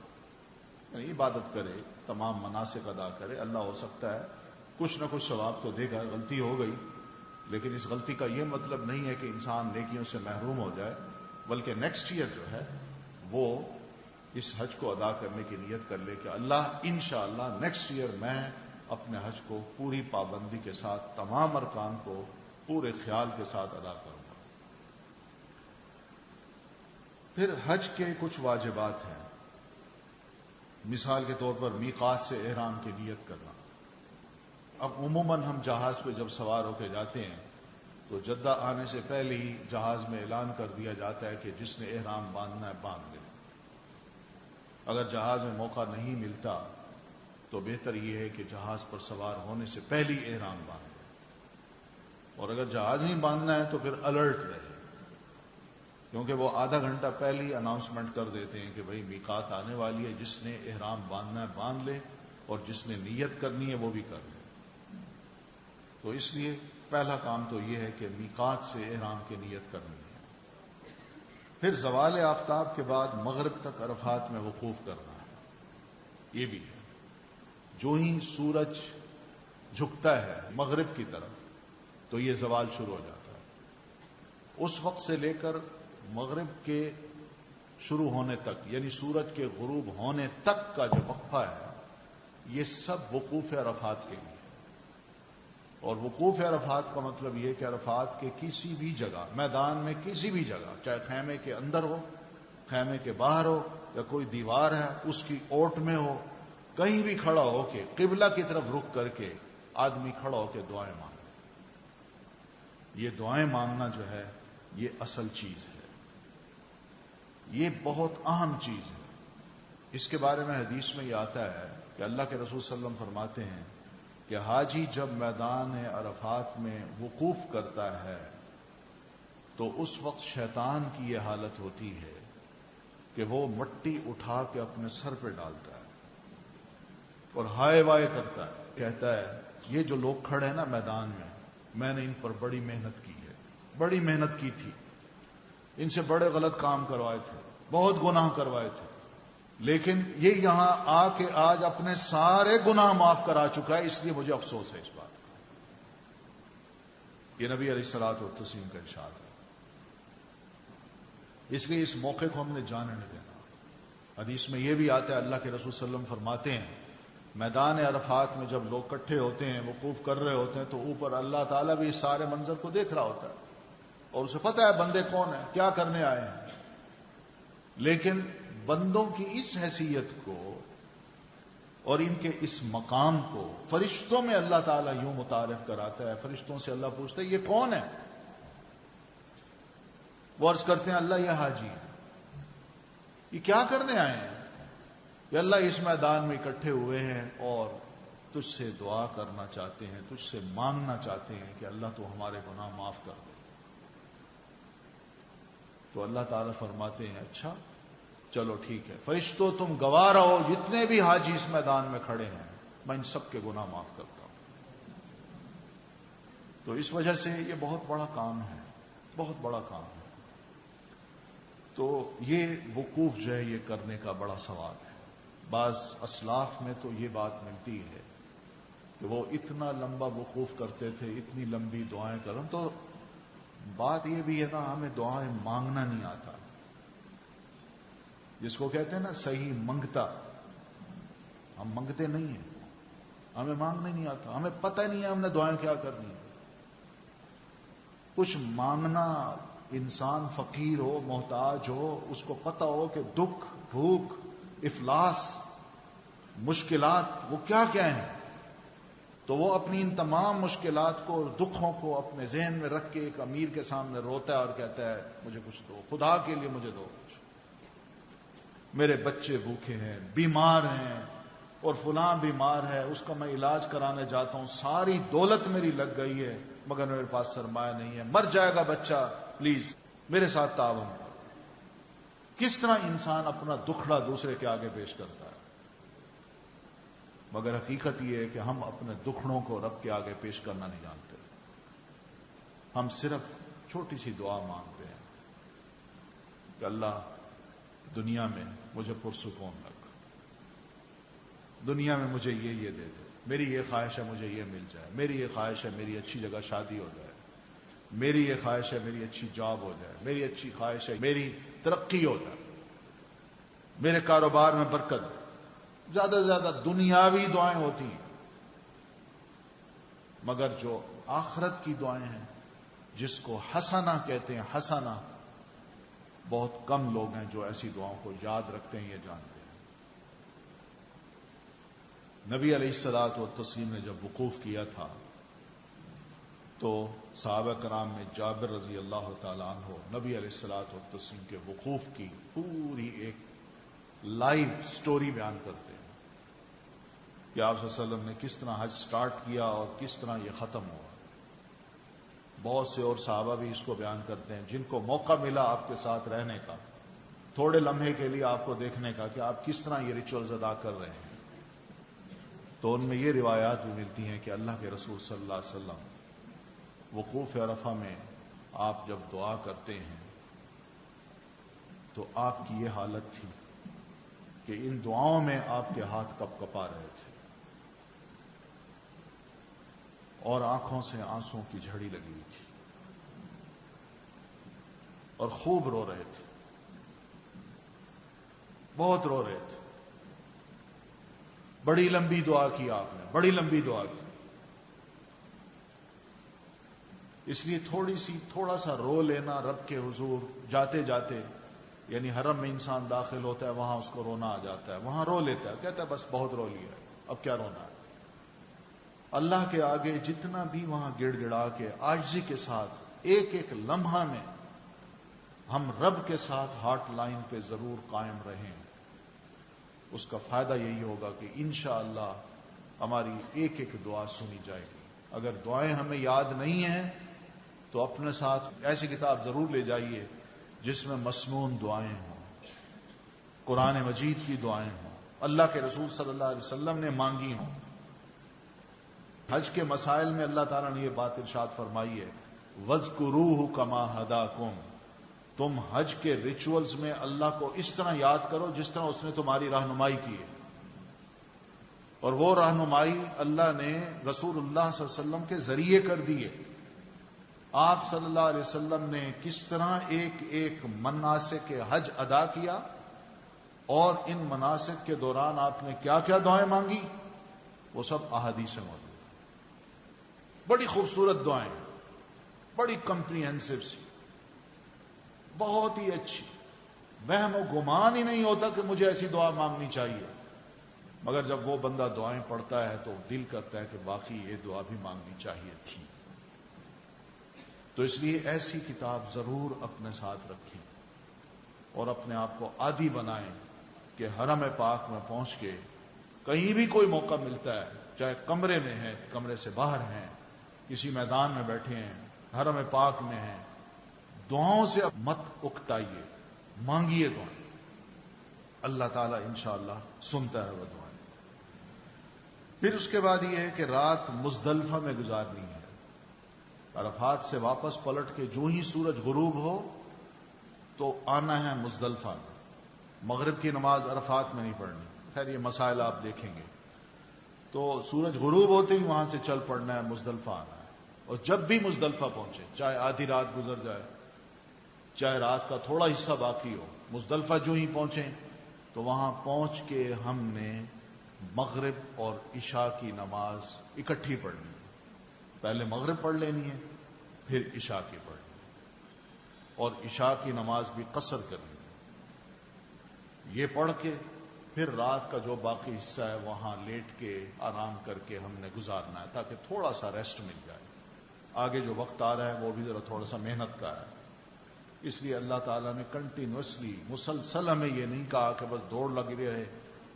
Speaker 1: عبادت کرے، تمام مناسک ادا کرے۔ اللہ ہو سکتا ہے کچھ نہ کچھ ثواب تو دے گا، غلطی ہو گئی، لیکن اس غلطی کا یہ مطلب نہیں ہے کہ انسان نیکیوں سے محروم ہو جائے، بلکہ نیکسٹ ایئر جو ہے وہ اس حج کو ادا کرنے کی نیت کر لے کہ اللہ انشاءاللہ نیکسٹ ایئر میں اپنے حج کو پوری پابندی کے ساتھ، تمام ارکان کو پورے خیال کے ساتھ ادا کروں گا۔ پھر حج کے کچھ واجبات ہیں، مثال کے طور پر میقات سے احرام کی نیت کرنا۔ اب عموماً ہم جہاز پہ جب سوار ہو کے جاتے ہیں تو جدہ آنے سے پہلے ہی جہاز میں اعلان کر دیا جاتا ہے کہ جس نے احرام باندھنا ہے باندھ لے۔ اگر جہاز میں موقع نہیں ملتا تو بہتر یہ ہے کہ جہاز پر سوار ہونے سے پہلے ہی احرام باندھ لے، اور اگر جہاز نہیں باندھنا ہے تو پھر الرٹ رہے، کیونکہ وہ آدھا گھنٹہ پہلے ہی اناؤنسمنٹ کر دیتے ہیں کہ بھئی میقات آنے والی ہے، جس نے احرام باندھنا ہے باندھ لے، اور جس نے نیت کرنی ہے وہ بھی کر لے۔ تو اس لیے پہلا کام تو یہ ہے کہ میقات سے احرام کی نیت کرنی ہے۔ پھر زوال آفتاب کے بعد مغرب تک عرفات میں وقوف کرنا ہے، یہ بھی ہے۔ جو ہی سورج جھکتا ہے مغرب کی طرف تو یہ زوال شروع ہو جاتا ہے۔ اس وقت سے لے کر مغرب کے شروع ہونے تک، یعنی سورج کے غروب ہونے تک کا جو وقفہ ہے، یہ سب وقوف عرفات کے لیے۔ اور وقوف عرفات کا مطلب یہ کہ عرفات کے کسی بھی جگہ، میدان میں کسی بھی جگہ، چاہے خیمے کے اندر ہو، خیمے کے باہر ہو، یا کوئی دیوار ہے اس کی اوٹ میں ہو، کہیں بھی کھڑا ہو کے قبلہ کی طرف رخ کر کے آدمی کھڑا ہو کے دعائیں مانگے۔ یہ دعائیں مانگنا جو ہے یہ اصل چیز ہے، یہ بہت اہم چیز ہے۔ اس کے بارے میں حدیث میں یہ آتا ہے کہ اللہ کے رسول صلی اللہ علیہ وسلم فرماتے ہیں کہ حاجی جب میدان عرفات میں وقوف کرتا ہے تو اس وقت شیطان کی یہ حالت ہوتی ہے کہ وہ مٹی اٹھا کے اپنے سر پہ ڈالتا ہے اور ہائے وائے کرتا ہے، کہتا ہے یہ جو لوگ کھڑے ہیں نا میدان میں نے ان پر بڑی محنت کی ہے، بڑی محنت کی تھی، ان سے بڑے غلط کام کروائے تھے، بہت گناہ کروائے تھے، لیکن یہ یہاں آ کے آج اپنے سارے گناہ معاف کرا چکا ہے، اس لیے مجھے افسوس ہے اس بات کا۔ یہ نبی علیہ الصلوۃ والتسلیم کا ارشاد ہے۔ اس لیے اس موقع کو ہم نے جانے نہیں دینا۔ حدیث میں یہ بھی آتا ہے، اللہ کے رسول صلی اللہ علیہ وسلم فرماتے ہیں میدان عرفات میں جب لوگ اکٹھے ہوتے ہیں، وقوف کر رہے ہوتے ہیں، تو اوپر اللہ تعالیٰ بھی اس سارے منظر کو دیکھ رہا ہوتا ہے اور اسے پتہ ہے بندے کون ہیں، کیا کرنے آئے ہیں، لیکن بندوں کی اس حیثیت کو اور ان کے اس مقام کو فرشتوں میں اللہ تعالیٰ یوں متعارف کراتا ہے۔ فرشتوں سے اللہ پوچھتا ہے یہ کون ہے؟ وہ عرض کرتے ہیں اللہ یہ حاجی ہے۔ یہ کیا کرنے آئے ہیں؟ کہ اللہ اس میدان میں اکٹھے ہوئے ہیں اور تجھ سے دعا کرنا چاہتے ہیں، تجھ سے مانگنا چاہتے ہیں کہ اللہ تو ہمارے گناہ معاف کر دے۔ تو اللہ تعالیٰ فرماتے ہیں اچھا چلو ٹھیک ہے، فرشتوں تم گواہ رہو، جتنے بھی حاجی اس میدان میں کھڑے ہیں میں ان سب کے گناہ معاف کرتا ہوں۔ تو اس وجہ سے یہ بہت بڑا کام ہے، بہت بڑا کام ہے۔ تو یہ وقوف جو ہے یہ کرنے کا بڑا ثواب ہے۔ بعض اسلاف میں تو یہ بات ملتی ہے کہ وہ اتنا لمبا وقوف کرتے تھے، اتنی لمبی دعائیں کریں، تو بات یہ بھی ہے نا ہمیں دعائیں مانگنا نہیں آتا، جس کو کہتے ہیں نا صحیح منگتا، ہم منگتے نہیں ہیں، ہمیں مانگنے نہیں آتا، ہمیں پتہ نہیں ہے ہم نے دعائیں کیا کرنی ہے۔ کچھ مانگنا، انسان فقیر ہو، محتاج ہو، اس کو پتہ ہو کہ دکھ، بھوک، افلاس، مشکلات وہ کیا کیا ہیں، تو وہ اپنی ان تمام مشکلات کو اور دکھوں کو اپنے ذہن میں رکھ کے ایک امیر کے سامنے روتا ہے اور کہتا ہے مجھے کچھ دو، خدا کے لیے مجھے دو کچھ، میرے بچے بھوکے ہیں، بیمار ہیں، اور فلاں بیمار ہے، اس کا میں علاج کرانے جاتا ہوں، ساری دولت میری لگ گئی ہے مگر میرے پاس سرمایہ نہیں ہے، مر جائے گا بچہ، پلیز میرے ساتھ تعاون کرو۔ کس طرح انسان اپنا دکھڑا دوسرے کے آگے پیش کرتا ہے، مگر حقیقت یہ ہے کہ ہم اپنے دکھڑوں کو رب کے آگے پیش کرنا نہیں جانتے. ہم صرف چھوٹی سی دعا مانگتے ہیں کہ اللہ دنیا میں مجھے پرسکون رکھ، دنیا میں مجھے یہ دے دے، میری یہ خواہش ہے مجھے یہ مل جائے، میری یہ خواہش ہے میری اچھی جگہ شادی ہو جائے، میری یہ خواہش ہے میری اچھی جاب ہو جائے، میری اچھی خواہش ہے میری ترقی ہو جائے، میرے کاروبار میں برکت. زیادہ سے زیادہ دنیاوی دعائیں ہوتی ہیں، مگر جو آخرت کی دعائیں ہیں جس کو حسنہ کہتے ہیں، حسنہ، بہت کم لوگ ہیں جو ایسی دعاؤں کو یاد رکھتے ہیں، یہ جانتے ہیں. نبی علیہ الصلوۃ والتسلیم نے جب وقوف کیا تھا تو صحابہ کرام میں جابر رضی اللہ تعالیٰ عنہ نبی علیہ الصلوۃ والتسلیم کے وقوف کی پوری ایک لائیو سٹوری بیان کرتے ہیں کہ آپ صلی اللہ علیہ وسلم نے کس طرح حج سٹارٹ کیا اور کس طرح یہ ختم ہوا. بہت سے اور صحابہ بھی اس کو بیان کرتے ہیں جن کو موقع ملا آپ کے ساتھ رہنے کا، تھوڑے لمحے کے لیے آپ کو دیکھنے کا کہ آپ کس طرح یہ ریچولز ادا کر رہے ہیں. تو ان میں یہ روایات بھی ملتی ہیں کہ اللہ کے رسول صلی اللہ علیہ وسلم وقوف عرفہ میں آپ جب دعا کرتے ہیں تو آپ کی یہ حالت تھی کہ ان دعاؤں میں آپ کے ہاتھ کپ کپا رہے تھے اور آنکھوں سے آنسوں کی جھڑی لگی ہوئی تھی اور خوب رو رہے تھے، بہت رو رہے تھے. بڑی لمبی دعا کی آپ نے، بڑی لمبی دعا کی. اس لیے تھوڑا سا رو لینا رب کے حضور جاتے جاتے، یعنی حرم میں انسان داخل ہوتا ہے وہاں اس کو رونا آ جاتا ہے، وہاں رو لیتا ہے، کہتا ہے بس بہت رو لیا ہے، اب کیا رونا ہے. اللہ کے آگے جتنا بھی وہاں گڑ گڑا کے عاجزی کے ساتھ ایک ایک لمحہ میں ہم رب کے ساتھ ہارٹ لائن پہ ضرور قائم رہیں، اس کا فائدہ یہی ہوگا کہ انشاءاللہ ہماری ایک ایک دعا سنی جائے گی. اگر دعائیں ہمیں یاد نہیں ہیں تو اپنے ساتھ ایسی کتاب ضرور لے جائیے جس میں مسنون دعائیں ہوں، قرآن مجید کی دعائیں ہوں، اللہ کے رسول صلی اللہ علیہ وسلم نے مانگی ہوں. حج کے مسائل میں اللہ تعالیٰ نے یہ بات ارشاد فرمائی ہے، وَاذْكُرُوهُ كَمَا هَدَاكُمْ، تم حج کے ریچولز میں اللہ کو اس طرح یاد کرو جس طرح اس نے تمہاری رہنمائی کی ہے. اور وہ رہنمائی اللہ نے رسول اللہ صلی اللہ علیہ وسلم کے ذریعے کر دی ہے. آپ صلی اللہ علیہ وسلم نے کس طرح ایک ایک مناسک حج ادا کیا اور ان مناسک کے دوران آپ نے کیا کیا دعائیں مانگی، وہ سب احادیث میں موجود. بڑی خوبصورت دعائیں، بڑی کمپریہنسو سی، بہت ہی اچھی. وہم و گمان ہی نہیں ہوتا کہ مجھے ایسی دعا مانگنی چاہیے، مگر جب وہ بندہ دعائیں پڑھتا ہے تو دل کرتا ہے کہ باقی یہ دعا بھی مانگنی چاہیے تھی. تو اس لیے ایسی کتاب ضرور اپنے ساتھ رکھیں اور اپنے آپ کو عادی بنائیں کہ حرم پاک میں پہنچ کے کہیں بھی کوئی موقع ملتا ہے، چاہے کمرے میں ہے، کمرے سے باہر ہیں، کسی میدان میں بیٹھے ہیں، حرم پاک میں ہیں، دعاؤں سے مت اکتائیے، مانگیے دعائیں. اللہ تعالیٰ انشاءاللہ سنتا ہے وہ دعائیں. پھر اس کے بعد یہ ہے کہ رات مزدلفہ میں گزارنی ہے. عرفات سے واپس پلٹ کے جو ہی سورج غروب ہو تو آنا ہے مزدلفہ میں. مغرب کی نماز عرفات میں نہیں پڑھنی، خیر یہ مسائل آپ دیکھیں گے. تو سورج غروب ہوتے ہی وہاں سے چل پڑنا ہے، مزدلفہ آنا ہے. اور جب بھی مزدلفہ پہنچے، چاہے آدھی رات گزر جائے، چاہے رات کا تھوڑا حصہ باقی ہو، مزدلفہ جو ہی پہنچیں تو وہاں پہنچ کے ہم نے مغرب اور عشاء کی نماز اکٹھی پڑھنی ہے. پہلے مغرب پڑھ لینی ہے، پھر عشاء کی پڑھنی ہے، اور عشاء کی نماز بھی قصر کرنی ہے. یہ پڑھ کے پھر رات کا جو باقی حصہ ہے وہاں لیٹ کے آرام کر کے ہم نے گزارنا ہے تاکہ تھوڑا سا ریسٹ مل جائے. آگے جو وقت آ رہا ہے وہ بھی ذرا تھوڑا سا محنت کا ہے. اس لیے اللہ تعالیٰ نے کنٹینیوسلی مسلسل ہمیں یہ نہیں کہا کہ بس دوڑ لگی رہے،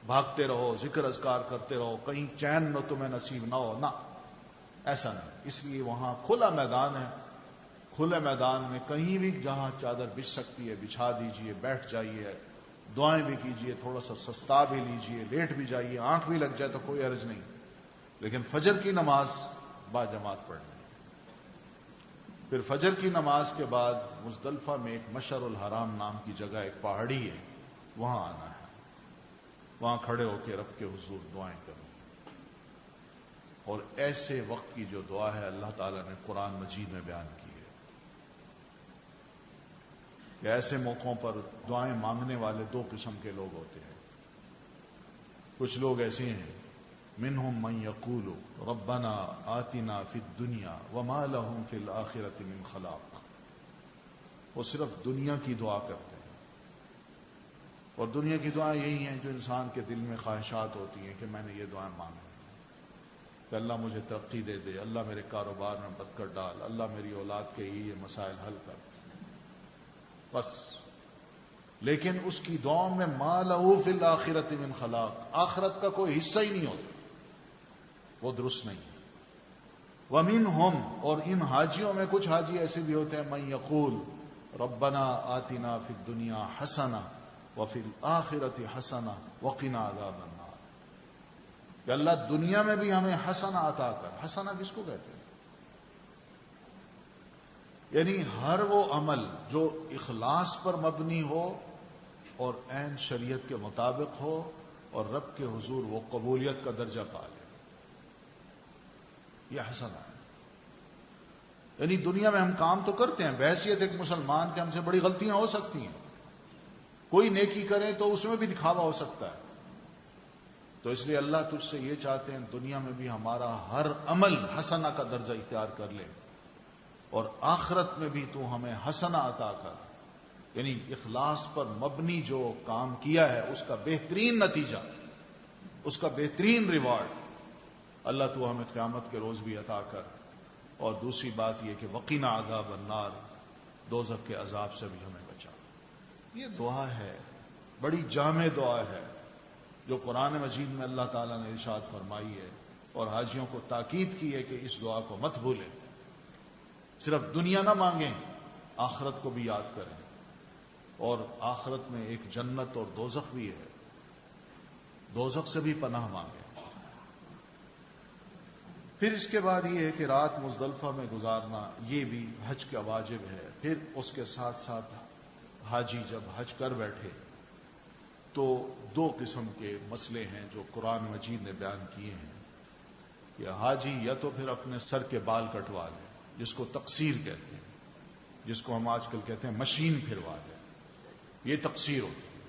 Speaker 1: بھاگتے رہو، ذکر اذکار کرتے رہو، کہیں چین نہ تمہیں نصیب نہ ہو، نہ، ایسا نہیں. اس لیے وہاں کھلا میدان ہے، کھلے میدان میں کہیں بھی جہاں چادر بچھ سکتی ہے بچھا دیجئے، بیٹھ جائیے، دعائیں بھی کیجئے، تھوڑا سا سستا بھی لیجئے، لیٹ بھی جائیے، آنکھ بھی لگ جائے تو کوئی حرج نہیں، لیکن فجر کی نماز با جماعت پڑھنا ہے۔ پھر فجر کی نماز کے بعد مزدلفہ میں ایک مشعر الحرام نام کی جگہ، ایک پہاڑی ہے، وہاں آنا ہے، وہاں کھڑے ہو کے رب کے حضور دعائیں کریں۔ اور ایسے وقت کی جو دعا ہے اللہ تعالیٰ نے قرآن مجید میں بیان کی ہے کہ ایسے موقعوں پر دعائیں مانگنے والے دو قسم کے لوگ ہوتے ہیں۔ کچھ لوگ ایسے ہیں، منہم من یقول ربنا آتنا فی الدنیا وما لہم فی الآخرۃ من خلاق، وہ صرف دنیا کی دعا کرتے ہیں، اور دنیا کی دعائیں یہی ہیں جو انسان کے دل میں خواہشات ہوتی ہیں کہ میں نے یہ دعائیں مانگی کہ اللہ مجھے ترقی دے دے، اللہ میرے کاروبار میں برکت ڈال، اللہ میری اولاد کے یہ مسائل حل کر، بس۔ لیکن اس کی دعاؤں میں ما لہو فی الآخرۃ من خلاق، آخرت کا کوئی حصہ ہی نہیں ہوتا، وہ درست نہیں۔ ومنہم، اور ان حاجیوں میں کچھ حاجی ایسے بھی ہوتے ہیں، من یقول ربنا آتنا فی الدنیا حسنہ وفی الآخرۃ حسنہ وقنا عذاب النار، کہ اللہ دنیا میں بھی ہمیں حسنہ عطا کر۔ حسنہ کس کو کہتے ہیں؟ یعنی ہر وہ عمل جو اخلاص پر مبنی ہو اور عین شریعت کے مطابق ہو اور رب کے حضور وہ قبولیت کا درجہ پا لے، یہ حسنہ ہے۔ یعنی دنیا میں ہم کام تو کرتے ہیں، بحیثیت ایک مسلمان کے ہم سے بڑی غلطیاں ہو سکتی ہیں، کوئی نیکی کرے تو اس میں بھی دکھاوا ہو سکتا ہے، تو اس لیے اللہ تجھ سے یہ چاہتے ہیں دنیا میں بھی ہمارا ہر عمل حسنہ کا درجہ اختیار کر لے، اور آخرت میں بھی تو ہمیں حسنہ عطا کر، یعنی اخلاص پر مبنی جو کام کیا ہے اس کا بہترین نتیجہ، اس کا بہترین ریوارڈ اللہ تو ہمیں قیامت کے روز بھی عطا کر۔ اور دوسری بات یہ کہ وقنا عذاب النار، دوزخ کے عذاب سے بھی ہمیں بچا۔ یہ دعا ہے، بڑی جامع دعا ہے جو قرآن مجید میں اللہ تعالیٰ نے ارشاد فرمائی ہے، اور حاجیوں کو تاکید کی ہے کہ اس دعا کو مت بھولیں، صرف دنیا نہ مانگیں، آخرت کو بھی یاد کریں، اور آخرت میں ایک جنت اور دوزخ بھی ہے، دوزخ سے بھی پناہ مانگیں۔ پھر اس کے بعد یہ ہے کہ رات مزدلفہ میں گزارنا یہ بھی حج کا واجب ہے۔ پھر اس کے ساتھ ساتھ حاجی جب حج کر بیٹھے تو دو قسم کے مسئلے ہیں جو قرآن مجید نے بیان کیے ہیں کہ حاجی یا تو پھر اپنے سر کے بال کٹوا لے، جس کو تقصیر کہتے ہیں، جس کو ہم آج کل کہتے ہیں مشین پھروا لے، یہ تقصیر ہوتی ہے،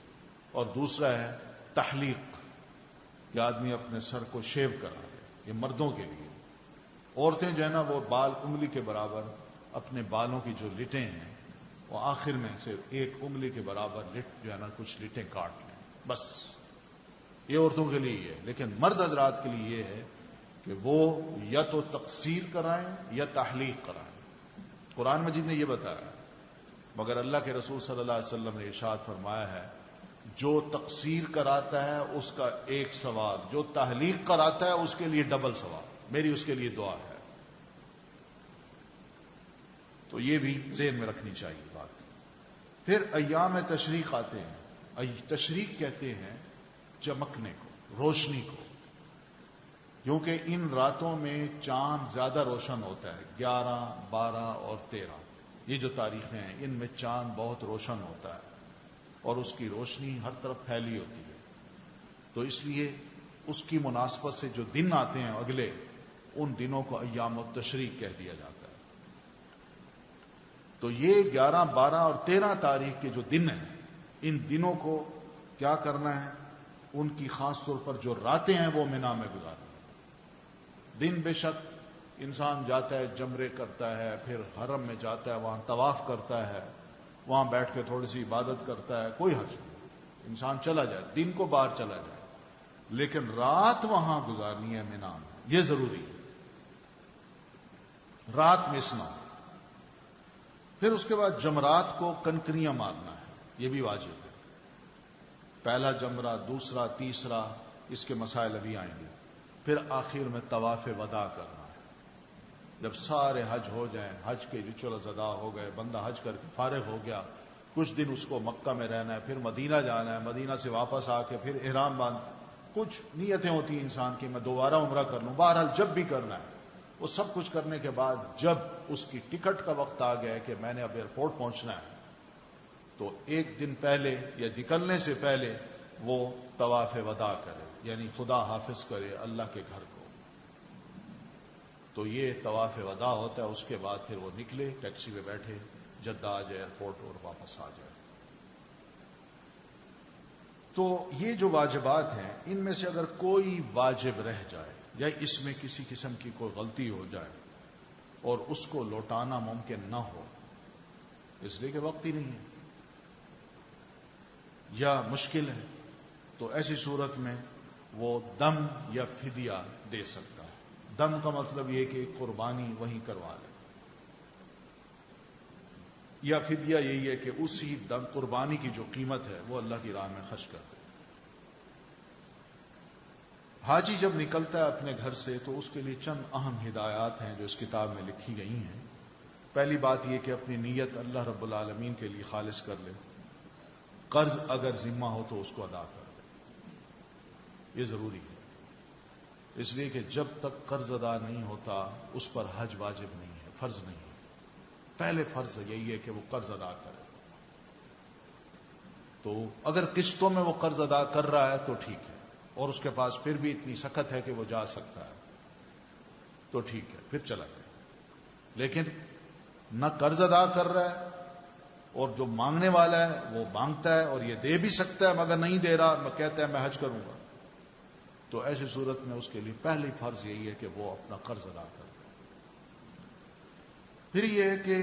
Speaker 1: اور دوسرا ہے تحلیق، کہ آدمی اپنے سر کو شیو کرا لے، یہ مردوں کے لیے۔ عورتیں جو ہے نا وہ بال انگلی کے برابر اپنے بالوں کی جو لٹیں ہیں وہ آخر میں سے ایک انگلی کے برابر لٹ جو ہے نا کچھ لٹیں کاٹ لیں، بس یہ عورتوں کے لیے ہے۔ لیکن مرد حضرات کے لیے یہ ہے کہ وہ یا تو تقصیر کرائیں یا تحلیق کرائیں، قرآن مجید نے یہ بتایا، مگر اللہ کے رسول صلی اللہ علیہ وسلم نے ارشاد فرمایا ہے جو تقصیر کراتا ہے اس کا ایک ثواب، جو تحلیق کراتا ہے اس کے لیے ڈبل ثواب، میری اس کے لیے دعا ہے۔ تو یہ بھی ذہن میں رکھنی چاہیے بات۔ پھر ایام تشریق آتے ہیں، تشریق کہتے ہیں چمکنے کو، روشنی کو، کیونکہ ان راتوں میں چاند زیادہ روشن ہوتا ہے، 11، 12 اور 13، یہ جو تاریخیں ہیں ان میں چاند بہت روشن ہوتا ہے اور اس کی روشنی ہر طرف پھیلی ہوتی ہے، تو اس لیے اس کی مناسبت سے جو دن آتے ہیں اگلے، ان دنوں کو ایام التشریق کہہ دیا جاتا ہے۔ تو یہ 11، 12 اور 13 تاریخ کے جو دن ہیں، ان دنوں کو کیا کرنا ہے، ان کی خاص طور پر جو راتیں ہیں وہ مینا میں گزارنا۔ دن بے شک انسان جاتا ہے، جمرے کرتا ہے، پھر حرم میں جاتا ہے، وہاں طواف کرتا ہے، وہاں بیٹھ کے تھوڑی سی عبادت کرتا ہے، کوئی حرج نہیں، انسان چلا جائے، دن کو باہر چلا جائے، لیکن رات وہاں گزارنی ہے مینا میں، یہ ضروری ہے، رات مس نہ ہو۔ پھر اس کے بعد جمرات کو کنکریاں مارنا ہے، یہ بھی واجب ہے، پہلا جمرہ، دوسرا، تیسرا، اس کے مسائل ابھی آئیں گے۔ پھر آخر میں طواف وداع کرنا ہے، جب سارے حج ہو جائیں، حج کے ریچولز ادا ہو گئے، بندہ حج کر کے فارغ ہو گیا، کچھ دن اس کو مکہ میں رہنا ہے، پھر مدینہ جانا ہے، مدینہ سے واپس آ کے پھر احرام باندھ، کچھ نیتیں ہوتی ہیں انسان کی، میں دوبارہ عمرہ کر لوں، بہرحال جب بھی کرنا ہے، وہ سب کچھ کرنے کے بعد جب اس کی ٹکٹ کا وقت آ گیا کہ میں نے اب ایئرپورٹ پہنچنا ہے، تو ایک دن پہلے یا نکلنے سے پہلے وہ طواف وداع کرے، یعنی خدا حافظ کرے اللہ کے گھر کو. تو یہ طواف وداع ہوتا ہے. اس کے بعد پھر وہ نکلے، ٹیکسی میں بیٹھے، جدہ آ جائے ایئرپورٹ اور واپس آ جائے. تو یہ جو واجبات ہیں، ان میں سے اگر کوئی واجب رہ جائے یا اس میں کسی قسم کی کوئی غلطی ہو جائے اور اس کو لوٹانا ممکن نہ ہو، اس لیے کہ وقت ہی نہیں ہے یا مشکل ہے، تو ایسی صورت میں وہ دم یا فدیہ دے سکتا ہے. دم کا مطلب یہ کہ قربانی وہیں کروا لے، یا فدیہ یہی ہے کہ اسی دم قربانی کی جو قیمت ہے وہ اللہ کی راہ میں خرچ کر دے. حاجی جب نکلتا ہے اپنے گھر سے تو اس کے لیے چند اہم ہدایات ہیں جو اس کتاب میں لکھی گئی ہیں. پہلی بات یہ کہ اپنی نیت اللہ رب العالمین کے لیے خالص کر لے. قرض اگر ذمہ ہو تو اس کو ادا کر دے، یہ ضروری ہے، اس لیے کہ جب تک قرض ادا نہیں ہوتا اس پر حج واجب نہیں ہے، فرض نہیں ہے. پہلے فرض یہی ہے کہ وہ قرض ادا کرے. تو اگر قسطوں میں وہ قرض ادا کر رہا ہے تو ٹھیک ہے، اور اس کے پاس پھر بھی اتنی سخت ہے کہ وہ جا سکتا ہے تو ٹھیک ہے، پھر چلا جائے. لیکن نہ قرض ادا کر رہا ہے اور جو مانگنے والا ہے وہ مانگتا ہے اور یہ دے بھی سکتا ہے مگر نہیں دے رہا، میں کہتا ہے میں حج کروں گا، تو ایسی صورت میں اس کے لیے پہلی فرض یہی ہے کہ وہ اپنا قرض ادا کرے. پھر یہ ہے کہ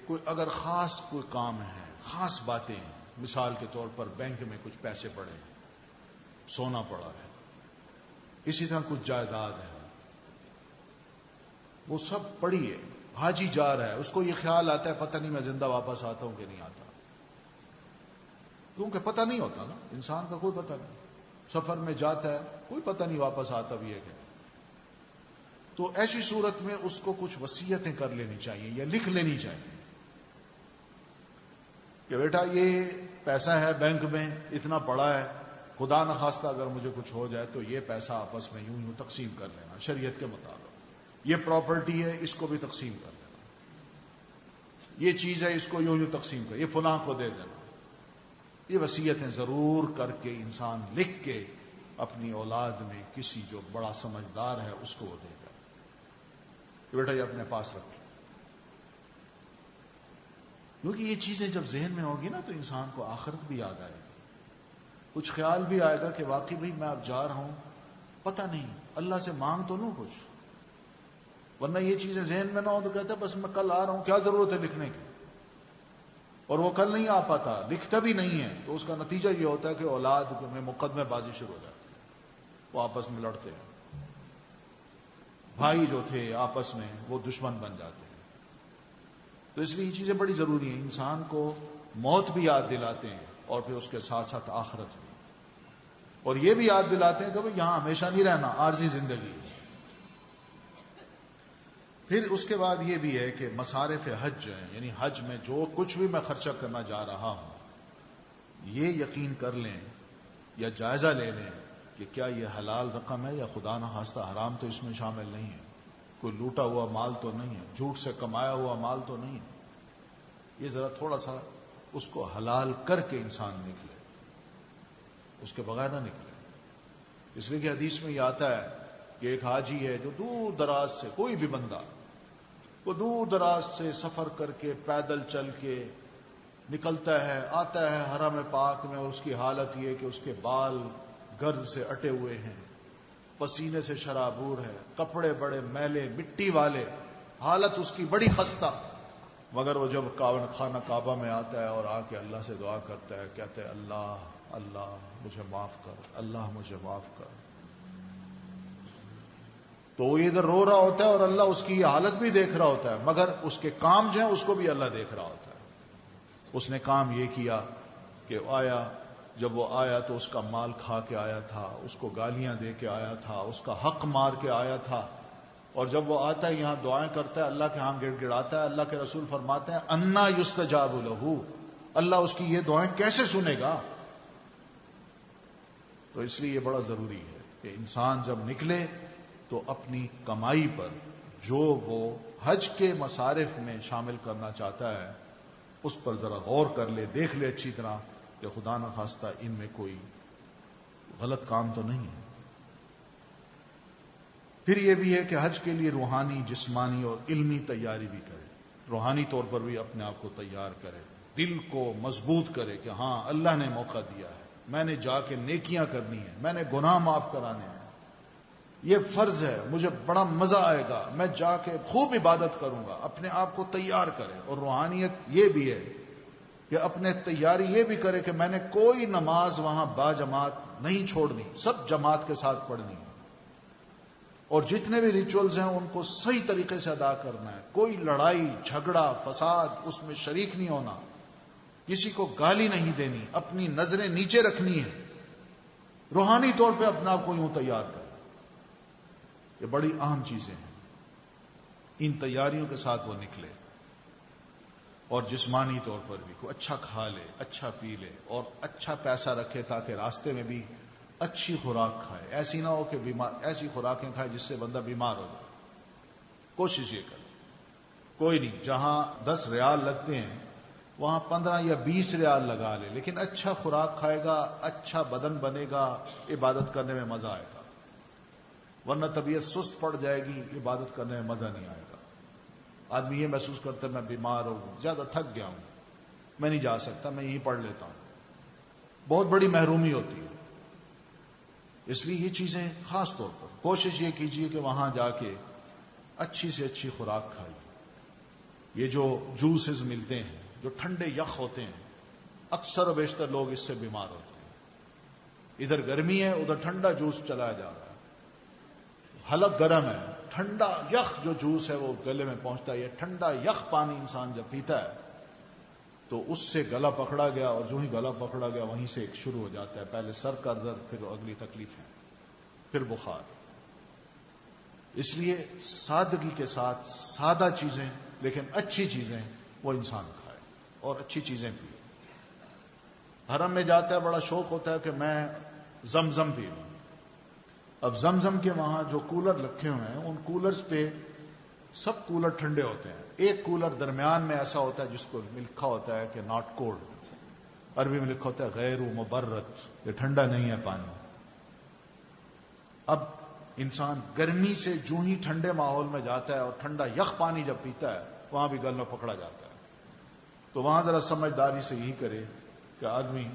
Speaker 1: کوئی اگر خاص کوئی کام ہے، خاص باتیں ہیں، مثال کے طور پر بینک میں کچھ پیسے پڑے ہیں، سونا پڑا ہے، اسی طرح کچھ جائیداد ہے، وہ سب پڑی ہے، حاجی جا رہا ہے، اس کو یہ خیال آتا ہے پتہ نہیں میں زندہ واپس آتا ہوں کہ نہیں آتا، کیونکہ پتہ نہیں ہوتا نا، انسان کا کوئی پتہ نہیں، سفر میں جاتا ہے کوئی پتہ نہیں واپس آتا بھی ہے کہ. تو ایسی صورت میں اس کو کچھ وصیتیں کر لینی چاہیے یا لکھ لینی چاہیے کہ بیٹا یہ پیسہ ہے بینک میں اتنا پڑا ہے، خدا نخواستہ اگر مجھے کچھ ہو جائے تو یہ پیسہ آپس میں یوں تقسیم کر لینا شریعت کے مطابق، یہ پراپرٹی ہے اس کو بھی تقسیم کر دینا، یہ چیز ہے اس کو یوں تقسیم کر، یہ فلاں کو دے دینا. یہ وصیتیں ضرور کر کے انسان لکھ کے اپنی اولاد میں کسی جو بڑا سمجھدار ہے اس کو وہ دے گا کہ بیٹا یہ اپنے پاس رکھو. کیونکہ یہ چیزیں جب ذہن میں ہوگی نا تو انسان کو آخرت بھی یاد آئے گی، کچھ خیال بھی آئے گا کہ واقعی بھائی میں اب جا رہا ہوں، پتہ نہیں اللہ سے مانگ تو لوں کچھ، ورنہ یہ چیزیں ذہن میں نہ ہو تو کہتے ہیں بس میں کل آ رہا ہوں، کیا ضرورت ہے لکھنے کی، اور وہ کل نہیں آ پاتا، لکھتا بھی نہیں ہے، تو اس کا نتیجہ یہ ہوتا ہے کہ اولاد میں مقدمے بازی شروع ہو جاتی ہے، وہ آپس میں لڑتے ہیں، بھائی جو تھے آپس میں وہ دشمن بن جاتے ہیں. تو اس لیے یہ چیزیں بڑی ضروری ہیں، انسان کو موت بھی یاد دلاتے ہیں اور پھر اس کے ساتھ ساتھ آخرت بھی، اور یہ بھی یاد دلاتے ہیں کہ بھئی یہاں ہمیشہ نہیں رہنا، عارضی زندگی. پھر اس کے بعد یہ بھی ہے کہ مصارف حج جو ہیں، یعنی حج میں جو کچھ بھی میں خرچہ کرنا جا رہا ہوں، یہ یقین کر لیں یا جائزہ لے لیں کہ کیا یہ حلال رقم ہے یا خدا نخواستہ حرام تو اس میں شامل نہیں ہے، کوئی لوٹا ہوا مال تو نہیں ہے، جھوٹ سے کمایا ہوا مال تو نہیں ہے. یہ ذرا تھوڑا سا اس کو حلال کر کے انسان نکلے، اس کے بغیر نہ نکلے. اس لیے کہ حدیث میں یہ آتا ہے کہ ایک حاجی ہے جو دور دراز سے، کوئی بھی بندہ وہ دور دراز سے سفر کر کے پیدل چل کے نکلتا ہے، آتا ہے حرم پاک میں، اور اس کی حالت یہ کہ اس کے بال گرد سے اٹے ہوئے ہیں، پسینے سے شرابور ہے، کپڑے بڑے میلے مٹی والے، حالت اس کی بڑی خستہ، مگر وہ جب خانہ کعبہ میں آتا ہے اور آ کے اللہ سے دعا کرتا ہے، کہتا ہے اللہ اللہ مجھے معاف کر، اللہ مجھے معاف کر، تو وہ ادھر رو رہا ہوتا ہے اور اللہ اس کی حالت بھی دیکھ رہا ہوتا ہے، مگر اس کے کام جو ہیں اس کو بھی اللہ دیکھ رہا ہوتا ہے. اس نے کام یہ کیا کہ آیا، جب وہ آیا تو اس کا مال کھا کے آیا تھا، اس کو گالیاں دے کے آیا تھا، اس کا حق مار کے آیا تھا، اور جب وہ آتا ہے یہاں دعائیں کرتا ہے، اللہ کے ہاں گڑ گڑاتا ہے، اللہ کے رسول فرماتے ہیں انا یستجاب لہ، اللہ اس کی یہ دعائیں کیسے سنے گا؟ تو اس لیے یہ بڑا ضروری ہے کہ انسان جب نکلے تو اپنی کمائی پر جو وہ حج کے مصارف میں شامل کرنا چاہتا ہے اس پر ذرا غور کر لے، دیکھ لے اچھی طرح کہ خدا نخواستہ ان میں کوئی غلط کام تو نہیں ہے۔ پھر یہ بھی ہے کہ حج کے لیے روحانی، جسمانی اور علمی تیاری بھی کرے، روحانی طور پر بھی اپنے آپ کو تیار کرے، دل کو مضبوط کرے کہ ہاں اللہ نے موقع دیا ہے، میں نے جا کے نیکیاں کرنی ہے، میں نے گناہ معاف کرانے ہیں، یہ فرض ہے، مجھے بڑا مزہ آئے گا، میں جا کے خوب عبادت کروں گا، اپنے آپ کو تیار کرے۔ اور روحانیت یہ بھی ہے کہ اپنے تیاری یہ بھی کرے کہ میں نے کوئی نماز وہاں با جماعت نہیں چھوڑنی، سب جماعت کے ساتھ پڑھنی ہے، اور جتنے بھی ریچولز ہیں ان کو صحیح طریقے سے ادا کرنا ہے، کوئی لڑائی جھگڑا فساد اس میں شریک نہیں ہونا، کسی کو گالی نہیں دینی، اپنی نظریں نیچے رکھنی ہے، روحانی طور پہ اپنے آپ کو یوں تیار کرے۔ یہ بڑی اہم چیزیں ہیں، ان تیاریوں کے ساتھ وہ نکلے، اور جسمانی طور پر بھی کوئی اچھا کھا لے، اچھا پی لے، اور اچھا پیسہ رکھے تاکہ راستے میں بھی اچھی خوراک کھائے، ایسی نہ ہو کہ ایسی خوراکیں کھائے جس سے بندہ بیمار ہو جائے۔ کوشش یہ کرے، کوئی نہیں، جہاں 10 ریال لگتے ہیں وہاں 15 یا 20 ریال لگا لے، لیکن اچھا خوراک کھائے گا، اچھا بدن بنے گا، عبادت کرنے میں مزہ آئے گا، ورنہ طبیعت سست پڑ جائے گی، عبادت کرنے میں مزہ نہیں آئے گا۔ آدمی یہ محسوس کرتا ہے میں بیمار ہوں، زیادہ تھک گیا ہوں، میں نہیں جا سکتا، میں یہیں پڑھ لیتا ہوں، بہت بڑی محرومی ہوتی ہے۔ اس لیے یہ چیزیں خاص طور پر کوشش یہ کیجیے کہ وہاں جا کے اچھی سے اچھی خوراک کھائیے۔ یہ جو جوسز ملتے ہیں جو ٹھنڈے یخ ہوتے ہیں، اکثر و بیشتر لوگ اس سے بیمار ہوتے ہیں۔ ادھر گرمی ہے، ادھر ٹھنڈا جوس چلایا جا رہا ہے، حلق گرم ہے، ٹھنڈا یخ جو جوس ہے وہ گلے میں پہنچتا ہے۔ یہ ٹھنڈا یخ پانی انسان جب پیتا ہے تو اس سے گلا پکڑا گیا، اور جو ہی گلا پکڑا گیا وہیں سے ایک شروع ہو جاتا ہے، پہلے سر کا درد، پھر اگلی تکلیف ہے، پھر بخار۔ اس لیے سادگی کے ساتھ سادہ چیزیں لیکن اچھی چیزیں وہ انسان کھائے اور اچھی چیزیں پیے۔ حرم میں جاتا ہے، بڑا شوق ہوتا ہے کہ میں زمزم پیوں۔ اب زمزم کے وہاں جو کولر رکھے ہوئے ہیں ان کولرز پہ سب کولر ٹھنڈے ہوتے ہیں، ایک کولر درمیان میں ایسا ہوتا ہے جس کو لکھا ہوتا ہے کہ ناٹ کولڈ، عربی میں لکھا ہوتا ہے غیر مبرد، یہ ٹھنڈا نہیں ہے پانی۔ اب انسان گرمی سے جو ہی ٹھنڈے ماحول میں جاتا ہے اور ٹھنڈا یخ پانی جب پیتا ہے وہاں بھی گل میں پکڑا جاتا ہے۔ تو وہاں ذرا سمجھداری سے یہی کرے کہ آدمی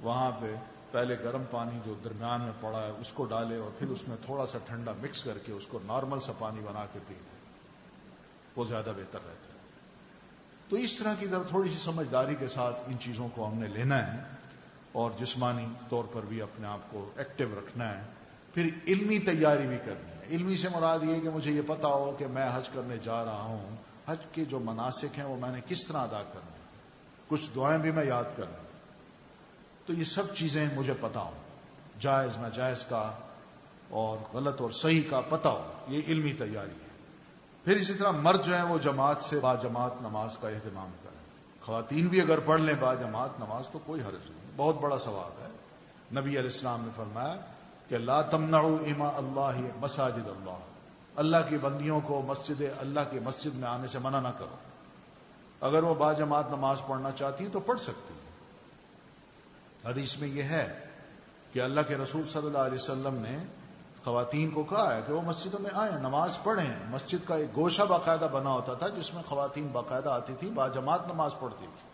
Speaker 1: وہاں پہ پہلے گرم پانی جو درمیان میں پڑا ہے اس کو ڈالے، اور پھر اس میں تھوڑا سا ٹھنڈا مکس کر کے اس کو نارمل سا پانی بنا کے پی، وہ زیادہ بہتر رہتا ہے۔ تو اس طرح کی ذرا تھوڑی سی سمجھداری کے ساتھ ان چیزوں کو ہم نے لینا ہے، اور جسمانی طور پر بھی اپنے آپ کو ایکٹیو رکھنا ہے۔ پھر علمی تیاری بھی کرنی ہے۔ علمی سے مراد یہ کہ مجھے یہ پتا ہو کہ میں حج کرنے جا رہا ہوں، حج کے جو مناسک ہیں وہ میں نے کس طرح ادا کرنے ہیں، کچھ دعائیں بھی میں یاد کرنا، تو یہ سب چیزیں مجھے پتا ہوں، جائز ناجائز کا اور غلط اور صحیح کا پتا ہو، یہ علمی تیاری ہے۔ پھر اسی طرح مرد جو ہیں وہ جماعت سے با جماعت نماز کا اہتمام کریں۔ خواتین بھی اگر پڑھ لیں با جماعت نماز تو کوئی حرج نہیں، بہت بڑا ثواب ہے۔ نبی علیہ السلام نے فرمایا کہ لا تمنعوا اماء اللہ مساجد اللہ، اللہ کی بندیوں کو مسجد اللہ کی مسجد میں آنے سے منع نہ کرو۔ اگر وہ با جماعت نماز پڑھنا چاہتی ہیں تو پڑھ سکتی ہیں۔ حدیث میں یہ ہے کہ اللہ کے رسول صلی اللہ علیہ وسلم نے خواتین کو کہا ہے کہ وہ مسجدوں میں آئیں، نماز پڑھیں۔ مسجد کا ایک گوشہ باقاعدہ بنا ہوتا تھا جس میں خواتین باقاعدہ آتی تھی، با جماعت نماز پڑھتی تھی،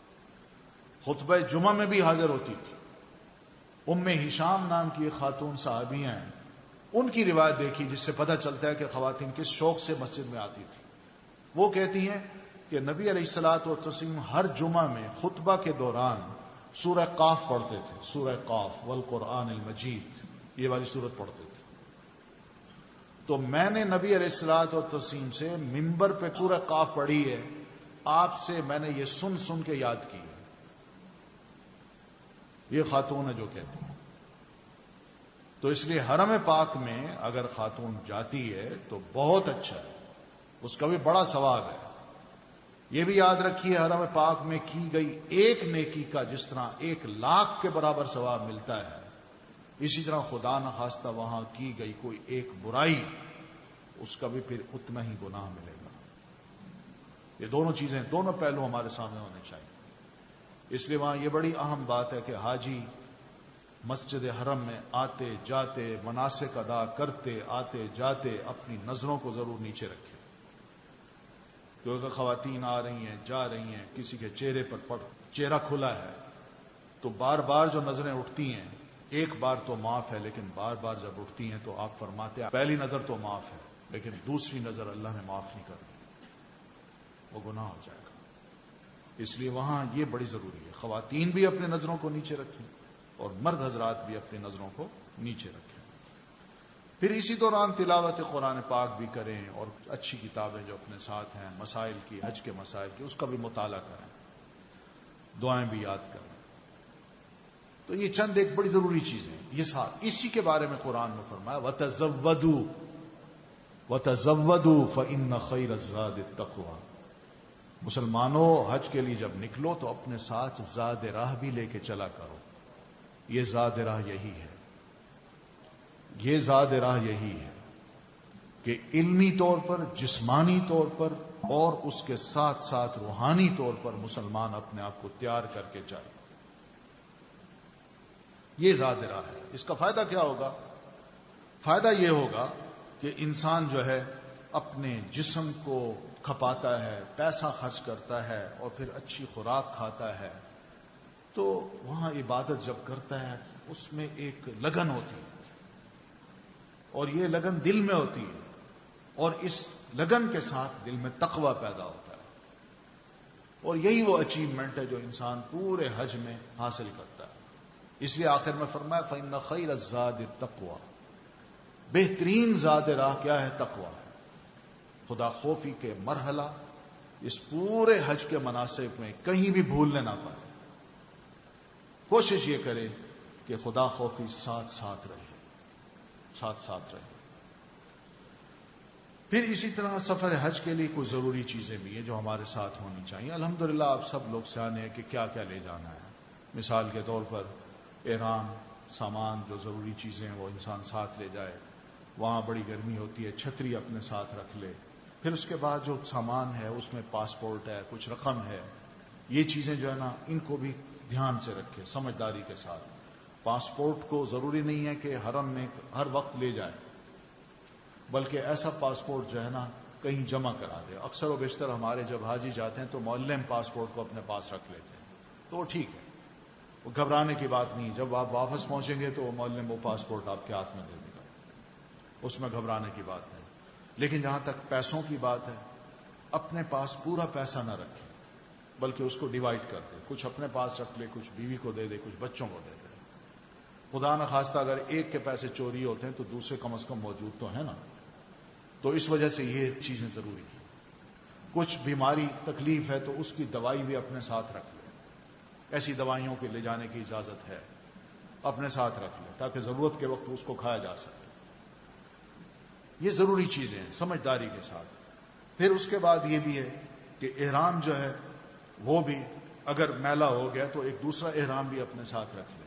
Speaker 1: خطبہ جمعہ میں بھی حاضر ہوتی تھی۔ ام ہشام نام کی ایک خاتون صحابیہ ہیں، ان کی روایت دیکھی جس سے پتہ چلتا ہے کہ خواتین کس شوق سے مسجد میں آتی تھی۔ وہ کہتی ہیں کہ نبی علیہ الصلوۃ والتسلیم ہر جمعہ میں خطبہ کے دوران سورہ قاف پڑھتے تھے، سورہ قاف والقرآن المجید، یہ والی سورت پڑھتے تھے۔ تو میں نے نبی علیہ الصلوۃ والتسلیم سے ممبر پہ سورہ قاف پڑھی ہے، آپ سے میں نے یہ سن سن کے یاد کی ہے۔ یہ خاتون ہے جو کہتی ہیں۔ تو تو اس لیے حرم پاک میں اگر خاتون جاتی ہے تو بہت اچھا ہے، اس کا بھی بڑا ثواب ہے۔ یہ بھی یاد رکھیے حرم پاک میں کی گئی ایک نیکی کا جس طرح 1,00,000 کے برابر ثواب ملتا ہے، اسی طرح خدا نخواستہ وہاں کی گئی کوئی ایک برائی، اس کا بھی پھر اتنا ہی گناہ ملے گا۔ یہ دونوں چیزیں، دونوں پہلو ہمارے سامنے ہونے چاہیے۔ اس لیے وہاں یہ بڑی اہم بات ہے کہ حاجی مسجد حرم میں آتے جاتے مناسک ادا کرتے آتے جاتے اپنی نظروں کو ضرور نیچے رکھے، کیونکہ خواتین آ رہی ہیں جا رہی ہیں، کسی کے چہرے پر چہرہ کھلا ہے تو بار بار جو نظریں اٹھتی ہیں، ایک بار تو معاف ہے لیکن بار بار جب اٹھتی ہیں تو آپ فرماتے ہیں پہلی نظر تو معاف ہے لیکن دوسری نظر اللہ نے معاف نہیں کرنی، وہ گناہ ہو جائے گا۔ اس لیے وہاں یہ بڑی ضروری ہے، خواتین بھی اپنے نظروں کو نیچے رکھیں اور مرد حضرات بھی اپنی نظروں کو نیچے رکھیں۔ پھر اسی دوران تلاوت قرآن پاک بھی کریں اور اچھی کتابیں جو اپنے ساتھ ہیں مسائل کی، حج کے مسائل کی، اس کا بھی مطالعہ کریں، دعائیں بھی یاد کریں۔ تو یہ چند ایک بڑی ضروری چیزیں ہیں، یہ ساتھ اسی کے بارے میں قرآن میں فرمایا وَتَزَوَّدُوا وَتَزَوَّدُوا فَإِنَّ خَيْرَ الزَّادِ التَّقْوَىٰ۔ مسلمانوں حج کے لیے جب نکلو تو اپنے ساتھ زاد راہ بھی لے کے چلا کرو، یہ زاد راہ یہی ہے، یہ زاد راہ یہی ہے کہ علمی طور پر، جسمانی طور پر اور اس کے ساتھ ساتھ روحانی طور پر مسلمان اپنے آپ کو تیار کر کے جائے، یہ زاد راہ ہے۔ اس کا فائدہ کیا ہوگا؟ فائدہ یہ ہوگا کہ انسان جو ہے اپنے جسم کو کھپاتا ہے، پیسہ خرچ کرتا ہے اور پھر اچھی خوراک کھاتا ہے، تو وہاں عبادت جب کرتا ہے اس میں ایک لگن ہوتی ہے اور یہ لگن دل میں ہوتی ہے اور اس لگن کے ساتھ دل میں تقوی پیدا ہوتا ہے، اور یہی وہ اچیومنٹ ہے جو انسان پورے حج میں حاصل کرتا ہے۔ اس لیے آخر میں فرمایا فَإِنَّ خَيْرَ الزَّادِ التَّقْوَىٰ، بہترین زاد راہ کیا ہے؟ تقوی۔ خدا خوفی کے مرحلہ اس پورے حج کے مناسب میں کہیں بھی بھولنے نہ پائے، کوشش یہ کرے کہ خدا خوفی ساتھ ساتھ رہے، ساتھ ساتھ رہے۔ پھر اسی طرح سفر حج کے لیے کوئی ضروری چیزیں بھی ہیں جو ہمارے ساتھ ہونی چاہیے۔ الحمدللہ آپ سب لوگ جانے ہیں کہ کیا کیا لے جانا ہے۔ مثال کے طور پر احرام، سامان، جو ضروری چیزیں ہیں وہ انسان ساتھ لے جائے، وہاں بڑی گرمی ہوتی ہے، چھتری اپنے ساتھ رکھ لے۔ پھر اس کے بعد جو سامان ہے اس میں پاسپورٹ ہے، کچھ رقم ہے، یہ چیزیں جو ہے نا ان کو بھی دھیان سے رکھے، سمجھداری کے ساتھ۔ پاسپورٹ کو ضروری نہیں ہے کہ حرم میں ہر وقت لے جائے، بلکہ ایسا پاسپورٹ جو ہے نا کہیں جمع کرا دے۔ اکثر و بیشتر ہمارے جب حاجی جاتے ہیں تو معلم پاسپورٹ کو اپنے پاس رکھ لیتے ہیں، تو وہ ٹھیک ہے، وہ گھبرانے کی بات نہیں۔ جب آپ واپس پہنچیں گے تو وہ معلم وہ پاسپورٹ آپ کے ہاتھ میں دے دے گا، اس میں گھبرانے کی بات نہیں۔ لیکن جہاں تک پیسوں کی بات ہے، اپنے پاس پورا پیسہ نہ رکھے، بلکہ اس کو ڈیوائڈ کر دے، کچھ اپنے پاس رکھ لے، کچھ بیوی کو دے دے، کچھ بچوں کو دے دے۔ خدا نخواستہ اگر ایک کے پیسے چوری ہوتے ہیں تو دوسرے کم از کم موجود تو ہے نا، تو اس وجہ سے یہ چیزیں ضروری ہیں۔ کچھ بیماری تکلیف ہے تو اس کی دوائی بھی اپنے ساتھ رکھ لے، ایسی دوائیوں کے لے جانے کی اجازت ہے، اپنے ساتھ رکھ لے تاکہ ضرورت کے وقت اس کو کھایا جا سکے۔ یہ ضروری چیزیں ہیں سمجھداری کے ساتھ۔ پھر اس کے بعد یہ بھی ہے کہ احرام جو ہے وہ بھی اگر میلا ہو گیا تو ایک دوسرا احرام بھی اپنے ساتھ رکھ لے،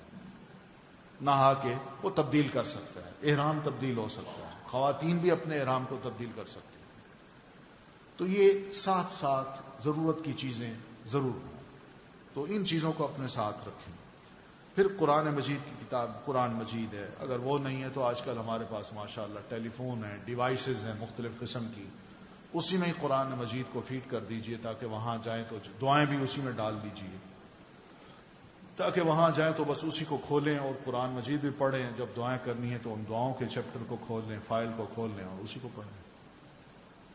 Speaker 1: نہا کے وہ تبدیل کر سکتا ہے، احرام تبدیل ہو سکتا ہے، خواتین بھی اپنے احرام کو تبدیل کر سکتی ہیں۔ تو یہ ساتھ ساتھ ضرورت کی چیزیں ضرور ہوں، تو ان چیزوں کو اپنے ساتھ رکھیں۔ پھر قرآن مجید کی کتاب، قرآن مجید ہے، اگر وہ نہیں ہے تو آج کل ہمارے پاس ماشاءاللہ ٹیلی فون ہیں، ڈیوائسز ہیں مختلف قسم کی، اسی میں ہی قرآن مجید کو فیڈ کر دیجئے تاکہ وہاں جائیں تو دعائیں بھی اسی میں ڈال دیجئے، تاکہ وہاں جائیں تو بس اسی کو کھولیں اور قرآن مجید بھی پڑھیں، جب دعائیں کرنی ہے تو ان دعاؤں کے چیپٹر کو کھول لیں، فائل کو کھول لیں اور اسی کو پڑھیں۔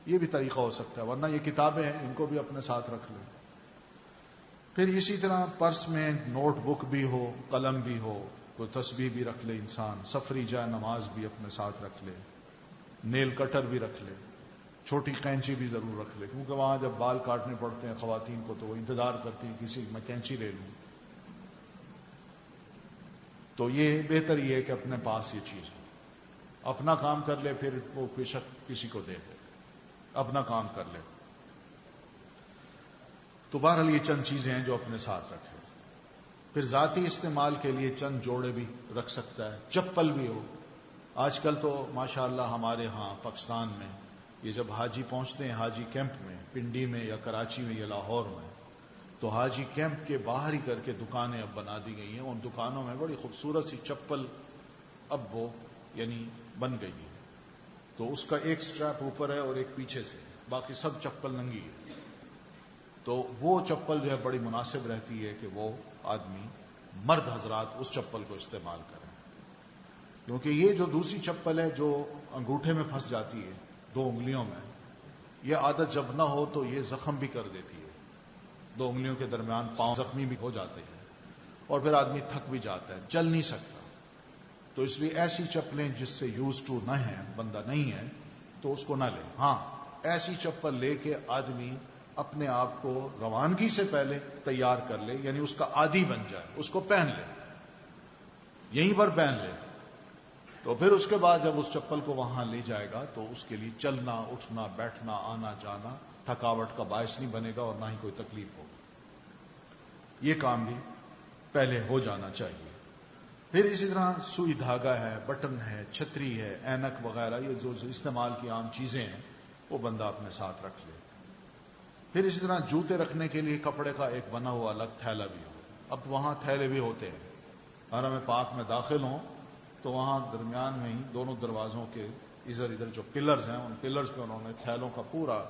Speaker 1: یہ بھی طریقہ ہو سکتا ہے، ورنہ یہ کتابیں ہیں ان کو بھی اپنے ساتھ رکھ لیں۔ پھر اسی طرح پرس میں نوٹ بک بھی ہو، قلم بھی ہو، کوئی تسبیح بھی رکھ لے انسان، سفری جائے نماز بھی اپنے ساتھ رکھ لے، نیل کٹر بھی رکھ لے، چھوٹی قینچی بھی ضرور رکھ لے، کیونکہ وہاں جب بال کاٹنے پڑتے ہیں خواتین کو تو وہ انتظار کرتی ہیں کسی میں کینچی لے لوں۔ تو یہ بہتر یہ ہے کہ اپنے پاس یہ چیز ہو، اپنا کام کر لے، پھر وہ بے شک کسی کو دے دے، اپنا کام کر لے۔ تو بہرحال یہ چند چیزیں ہیں جو اپنے ساتھ رکھے۔ پھر ذاتی استعمال کے لیے چند جوڑے بھی رکھ سکتا ہے، چپل بھی ہو۔ آج کل تو ماشاءاللہ ہمارے ہاں پاکستان میں یہ جب حاجی پہنچتے ہیں حاجی کیمپ میں، پنڈی میں یا کراچی میں یا لاہور میں، تو حاجی کیمپ کے باہر ہی کر کے دکانیں اب بنا دی گئی ہیں۔ ان دکانوں میں بڑی خوبصورت سی چپل اب وہ یعنی بن گئی ہے، تو اس کا ایک سٹریپ اوپر ہے اور ایک پیچھے سے، باقی سب چپل ننگی ہے۔ تو وہ چپل جو ہے بڑی مناسب رہتی ہے کہ وہ آدمی مرد حضرات اس چپل کو استعمال کریں، کیونکہ یہ جو دوسری چپل ہے جو انگوٹھے میں پھنس جاتی ہے 2 انگلیوں میں، یہ عادت جب نہ ہو تو یہ زخم بھی کر دیتی ہے، 2 انگلیوں کے درمیان پاؤں زخمی بھی ہو جاتے ہیں اور پھر آدمی تھک بھی جاتا ہے، چل نہیں سکتا۔ تو اس لیے ایسی چپلیں جس سے یوز ٹو نہ ہے، بندہ نہیں ہے، تو اس کو نہ لے۔ ہاں ایسی چپل لے کے آدمی اپنے آپ کو روانگی سے پہلے تیار کر لے، یعنی اس کا عادی بن جائے، اس کو پہن لے، یہیں پر پہن لے، تو پھر اس کے بعد جب اس چپل کو وہاں لے جائے گا تو اس کے لیے چلنا اٹھنا بیٹھنا آنا جانا تھکاوٹ کا باعث نہیں بنے گا اور نہ ہی کوئی تکلیف ہوگی۔ یہ کام بھی پہلے ہو جانا چاہیے۔ پھر اسی طرح سوئی دھاگا ہے، بٹن ہے، چھتری ہے، اینک وغیرہ، یہ جو استعمال کی عام چیزیں ہیں وہ بندہ اپنے ساتھ رکھ لے۔ پھر اسی طرح جوتے رکھنے کے لیے کپڑے کا ایک بنا ہوا الگ تھیلا بھی ہو۔ اب وہاں تھیلے بھی ہوتے ہیں، حرم پاک میں داخل ہوں تو وہاں درمیان میں ہی دونوں دروازوں کے ادھر جو پلرز ہیں ان پلرز پہ انہوں نے تھیلوں کا پورا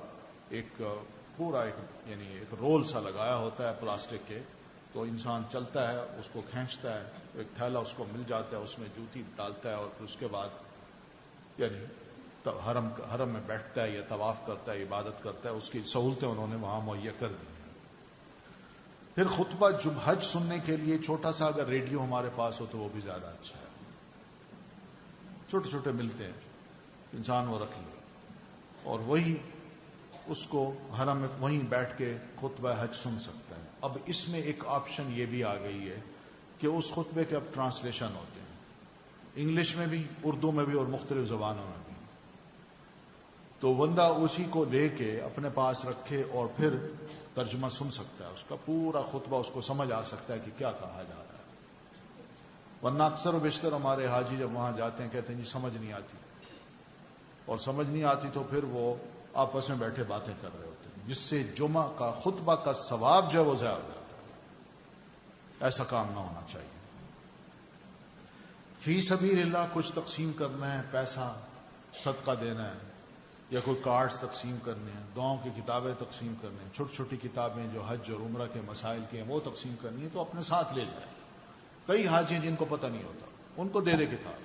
Speaker 1: ایک یعنی ایک رول سا لگایا ہوتا ہے پلاسٹک کے، تو انسان چلتا ہے اس کو کھینچتا ہے، ایک تھیلا اس کو مل جاتا ہے، اس میں جوتی ڈالتا ہے اور پھر اس کے بعد یعنی حرم میں بیٹھتا ہے یا طواف کرتا ہے، عبادت کرتا ہے، اس کی سہولتیں انہوں نے وہاں مہیا کر دی۔ پھر خطبہ جب حج سننے کے لیے چھوٹا سا اگر ریڈیو ہمارے پاس ہو تو وہ بھی زیادہ اچھا ہے، چھوٹے چھوٹے ملتے ہیں، انسان وہ رکھ لے اور وہی اس کو حرم میں وہیں بیٹھ کے خطبہ حج سن سکتا ہے۔ اب اس میں ایک آپشن یہ بھی آ گئی ہے کہ اس خطبے کے اب ٹرانسلیشن ہوتے ہیں، انگلش میں بھی، اردو میں بھی اور مختلف زبانوں میں بھی، تو بندہ اسی کو لے کے اپنے پاس رکھے اور پھر ترجمہ سن سکتا ہے، اس کا پورا خطبہ اس کو سمجھ آ سکتا ہے کہ کیا کہا جا رہا ہے۔ ورنہ اکثر و بیشتر ہمارے حاجی جب وہاں جاتے ہیں کہتے ہیں جی سمجھ نہیں آتی، اور سمجھ نہیں آتی تو پھر وہ آپس میں بیٹھے باتیں کر رہے ہوتے ہیں، جس سے جمعہ کا خطبہ کا ثواب جو ہے وہ ضائع ہو جاتا ہے۔ ایسا کام نہ ہونا چاہیے۔ فی سبیل اللہ کچھ تقسیم کرنا ہے، پیسہ صدقہ دینا ہے، یا کوئی کارڈز تقسیم کرنے ہیں، دعاؤں کی کتابیں تقسیم کرنے ہیں، چھوٹی چھوٹی کتابیں جو حج اور عمرہ کے مسائل کے ہیں وہ تقسیم کرنی ہے، تو اپنے ساتھ لے جائیں۔ کئی حاجی جن کو پتہ نہیں ہوتا ان کو دے دے کتاب،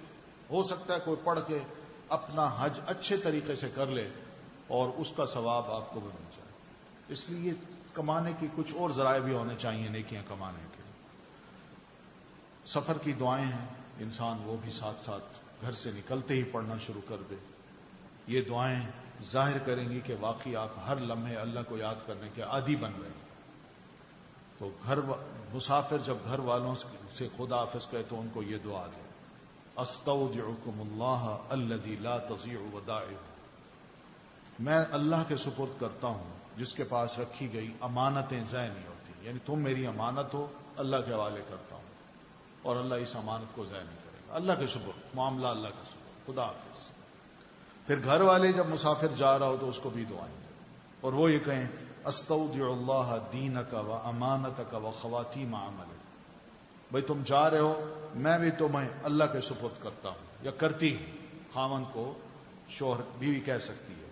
Speaker 1: ہو سکتا ہے کوئی پڑھ کے اپنا حج اچھے طریقے سے کر لے اور اس کا ثواب آپ کو بھی مل جائے۔ اس لیے کمانے کی کچھ اور ذرائع بھی ہونے چاہیے نیکیاں کمانے کے۔ سفر کی دعائیں ہیں، انسان وہ بھی ساتھ ساتھ گھر سے نکلتے ہی پڑھنا شروع کر دے۔ یہ دعائیں ظاہر کریں گی کہ واقعی آپ ہر لمحے اللہ کو یاد کرنے کے عادی بن رہے ہیں۔ تو مسافر جب گھر والوں سے خدا حافظ کہے تو ان کو یہ دعا دے، استودعکم اللہ الذی لا تضیع ودائعہ، میں اللہ کے سپرد کرتا ہوں جس کے پاس رکھی گئی امانتیں ضائع نہیں ہوتی، یعنی تم میری امانت ہو، اللہ کے حوالے کرتا ہوں اور اللہ اس امانت کو ضائع نہیں کرے گا۔ اللہ کے سپرد، معاملہ اللہ کے سپرد، خدا حافظ۔ پھر گھر والے جب مسافر جا رہا ہو تو اس کو بھی دعائیں دیں اور وہ یہ کہیں استودع اللہ دینک و امانتک و خواتیم عملک، بھئی تم جا رہے ہو میں بھی تمہیں اللہ کے سپرد کرتا ہوں یا کرتی ہوں۔ خاوند کو شوہر بیوی کہہ سکتی ہے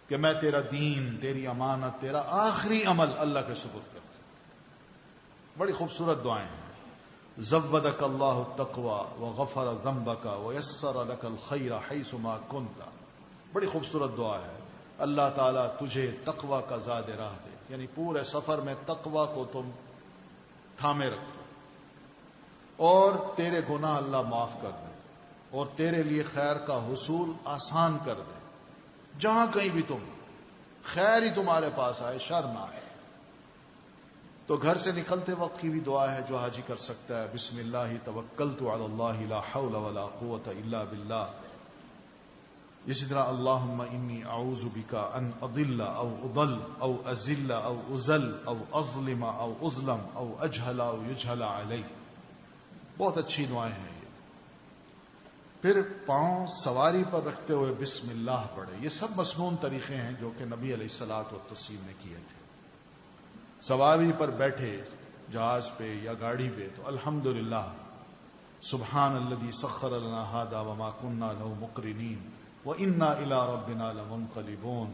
Speaker 1: کہ میں تیرا دین، تیری امانت، تیرا آخری عمل اللہ کے سپرد کرتا ہوں۔ بڑی خوبصورت دعائیں ہیں۔ زودک اللہ التقوی وغفر ذنبک ویسر لک الخیر حیث ما کنت، بڑی خوبصورت دعا ہے۔ اللہ تعالیٰ تجھے تقوی کا زاد راہ دے، یعنی پورے سفر میں تقوی کو تم تھامے رکھو اور تیرے گناہ اللہ معاف کر دے اور تیرے لیے خیر کا حصول آسان کر دے، جہاں کہیں بھی تم خیر ہی تمہارے پاس آئے، شر نہ آئے۔ تو گھر سے نکلتے وقت کی بھی دعا ہے جو حاجی کر سکتا ہے، بسم اللہ توکلت علی اللہ لا حول ولا قوت الا باللہ. اسی طرح اللہم انی اعوذ بک ان اضل او اضل او ازل او ازل او اظلم او اظلم او اجہل او یجہل علی. بہت اچھی دعائیں ہیں یہ. پھر پاؤں سواری پر رکھتے ہوئے بسم اللہ پڑھے. یہ سب مسنون طریقے ہیں جو کہ نبی علیہ الصلوۃ والتسلیم نے کیے تھے. سواری پر بیٹھے جہاز پہ یا گاڑی پہ تو الحمدللہ سبحان الذی سخر لنا ھذا وما كنا له مقرنین وانا الی ربنا لمنقلبون.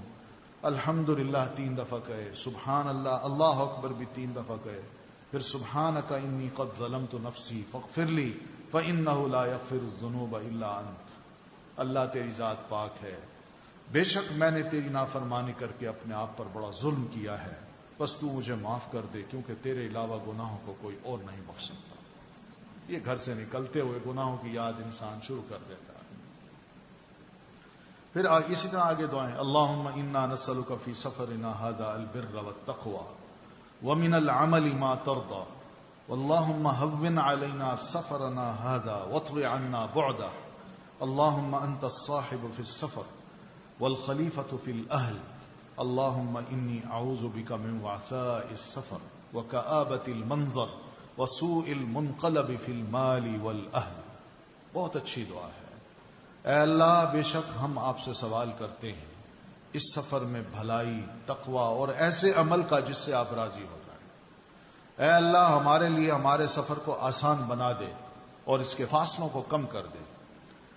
Speaker 1: الحمدللہ 3 دفعہ کہے، سبحان اللہ، اللہ اکبر بھی 3 دفعہ کہے، پھر سبحانک انی قد ظلمت نفسی فاغفر لی فانہ لا یغفر الذنوب الا انت. اللہ تیری ذات پاک ہے، بے شک میں نے تیری نافرمانی کر کے اپنے آپ پر بڑا ظلم کیا ہے، بس تو مجھے معاف کر دے کیونکہ تیرے علاوہ گناہوں کو کوئی اور نہیں بخش سکتا. یہ گھر سے نکلتے ہوئے گناہوں کی یاد انسان شروع کر دیتا ہے. پھر اسی طرح آگے دعائیں، اللہم انا نسألک فی سفرنا ھذا البر والتقوى ومن العمل ما ترضى واللہم ہون علینا سفرنا ھذا واطوِ عنا بعده اللہم انت الصاحب فی السفر والخلیفۃ فی الاہل اللہم انی اعوذ بک من وعثاء السفر وکآبۃ المنظر وسوء المنقلب فی المال والاہل. بہت اچھی دعا ہے. اے اللہ، بے شک ہم آپ سے سوال کرتے ہیں اس سفر میں بھلائی، تقوی اور ایسے عمل کا جس سے آپ راضی ہو جائیں. اے اللہ، ہمارے لیے ہمارے سفر کو آسان بنا دے اور اس کے فاصلوں کو کم کر دے.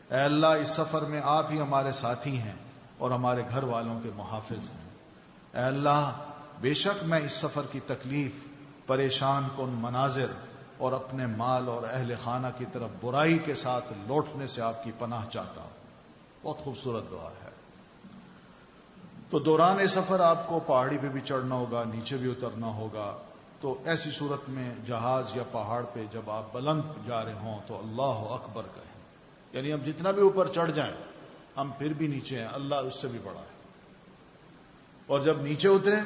Speaker 1: اے اللہ، اس سفر میں آپ ہی ہمارے ساتھی ہیں اور ہمارے گھر والوں کے محافظ ہیں. اے اللہ، بے شک میں اس سفر کی تکلیف، پریشان کن مناظر اور اپنے مال اور اہل خانہ کی طرف برائی کے ساتھ لوٹنے سے آپ کی پناہ چاہتا ہوں. بہت خوبصورت دعا ہے. تو دوران سفر آپ کو پہاڑی پہ بھی چڑھنا ہوگا، نیچے بھی اترنا ہوگا. تو ایسی صورت میں جہاز یا پہاڑ پہ جب آپ بلند جا رہے ہوں تو اللہ اکبر کہیں. یعنی ہم جتنا بھی اوپر چڑھ جائیں ہم پھر بھی نیچے ہیں، اللہ اس سے بھی بڑا ہے. اور جب نیچے اترے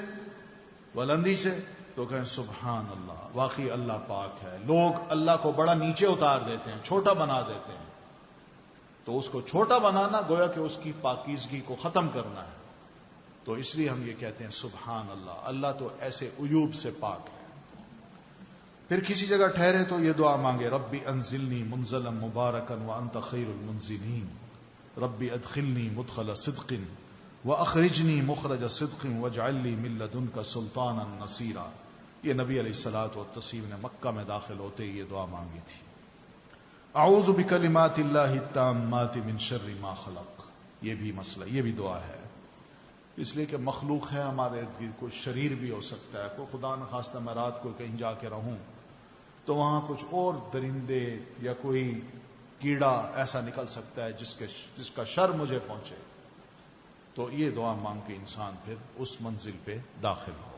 Speaker 1: بلندی سے تو کہیں سبحان اللہ، واقعی اللہ پاک ہے. لوگ اللہ کو بڑا نیچے اتار دیتے ہیں، چھوٹا بنا دیتے ہیں. تو اس کو چھوٹا بنانا گویا کہ اس کی پاکیزگی کو ختم کرنا ہے. تو اس لیے ہم یہ کہتے ہیں سبحان اللہ، اللہ تو ایسے عیوب سے پاک ہے. پھر کسی جگہ ٹھہرے تو یہ دعا مانگے، ربی انزلنی منزلا مبارکا وانت خیر المنزلین، ربی ادخلنی مدخل صدق واخرجنی مخرج صدق واجعل لی من لدنک سلطانا نصیرا. یہ نبی علیہ الصلوۃ والتسلیم نے مکہ میں داخل ہوتے ہی یہ دعا مانگی تھی. اعوذ بکلمات اللہ التامات من شر ما خلق. یہ بھی مسئلہ، یہ بھی دعا ہے. اس لیے کہ مخلوق ہے ہمارے ارد گرد، کوئی شریر بھی ہو سکتا ہے. کوئی خدا نخواستہ میں رات کو کہیں جا کے رہوں تو وہاں کچھ اور درندے یا کوئی کیڑا ایسا نکل سکتا ہے جس کا شر مجھے پہنچے. تو یہ دعا مانگ کے انسان پھر اس منزل پہ داخل ہو.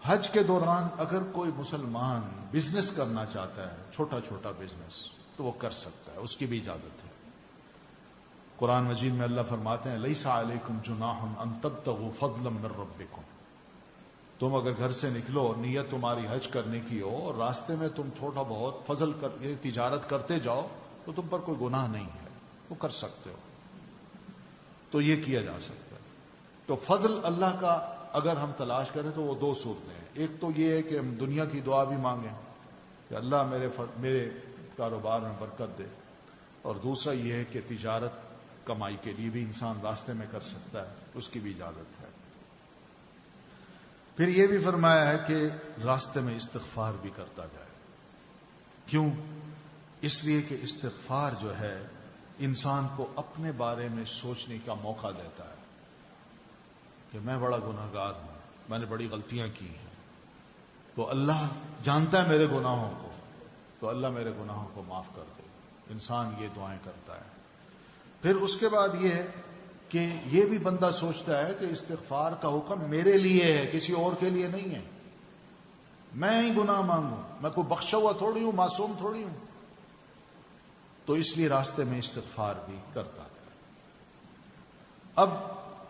Speaker 1: حج کے دوران اگر کوئی مسلمان بزنس کرنا چاہتا ہے، چھوٹا چھوٹا بزنس، تو وہ کر سکتا ہے، اس کی بھی اجازت ہے. قرآن مجید میں اللہ فرماتے ہیں لیس علیکم جناح ان تبتغوا فضلا من ربکم. تم اگر گھر سے نکلو، نیت تمہاری حج کرنے کی ہو اور راستے میں تم چھوٹا بہت فضل تجارت کرتے جاؤ تو تم پر کوئی گناہ نہیں ہے، وہ کر سکتے ہو. تو یہ کیا جا سکتا ہے. تو فضل اللہ کا اگر ہم تلاش کریں تو وہ 2 صورتیں ہیں. ایک تو یہ ہے کہ ہم دنیا کی دعا بھی مانگیں کہ اللہ میرے کاروبار میں برکت دے، اور دوسرا یہ ہے کہ تجارت کمائی کے لیے بھی انسان راستے میں کر سکتا ہے، اس کی بھی اجازت ہے. پھر یہ بھی فرمایا ہے کہ راستے میں استغفار بھی کرتا جائے. کیوں؟ اس لیے کہ استغفار جو ہے انسان کو اپنے بارے میں سوچنے کا موقع دیتا ہے کہ میں بڑا گناہگار ہوں، میں نے بڑی غلطیاں کی ہیں. تو اللہ جانتا ہے میرے گناہوں کو، تو اللہ میرے گناہوں کو معاف کر دے. انسان یہ دعائیں کرتا ہے. پھر اس کے بعد یہ ہے کہ یہ بھی بندہ سوچتا ہے کہ استغفار کا حکم میرے لیے ہے، کسی اور کے لیے نہیں ہے. میں ہی گناہ مانگوں، میں کوئی بخشا ہوا تھوڑی ہوں، معصوم تھوڑی ہوں. تو اس لیے راستے میں استغفار بھی کرتا ہے. اب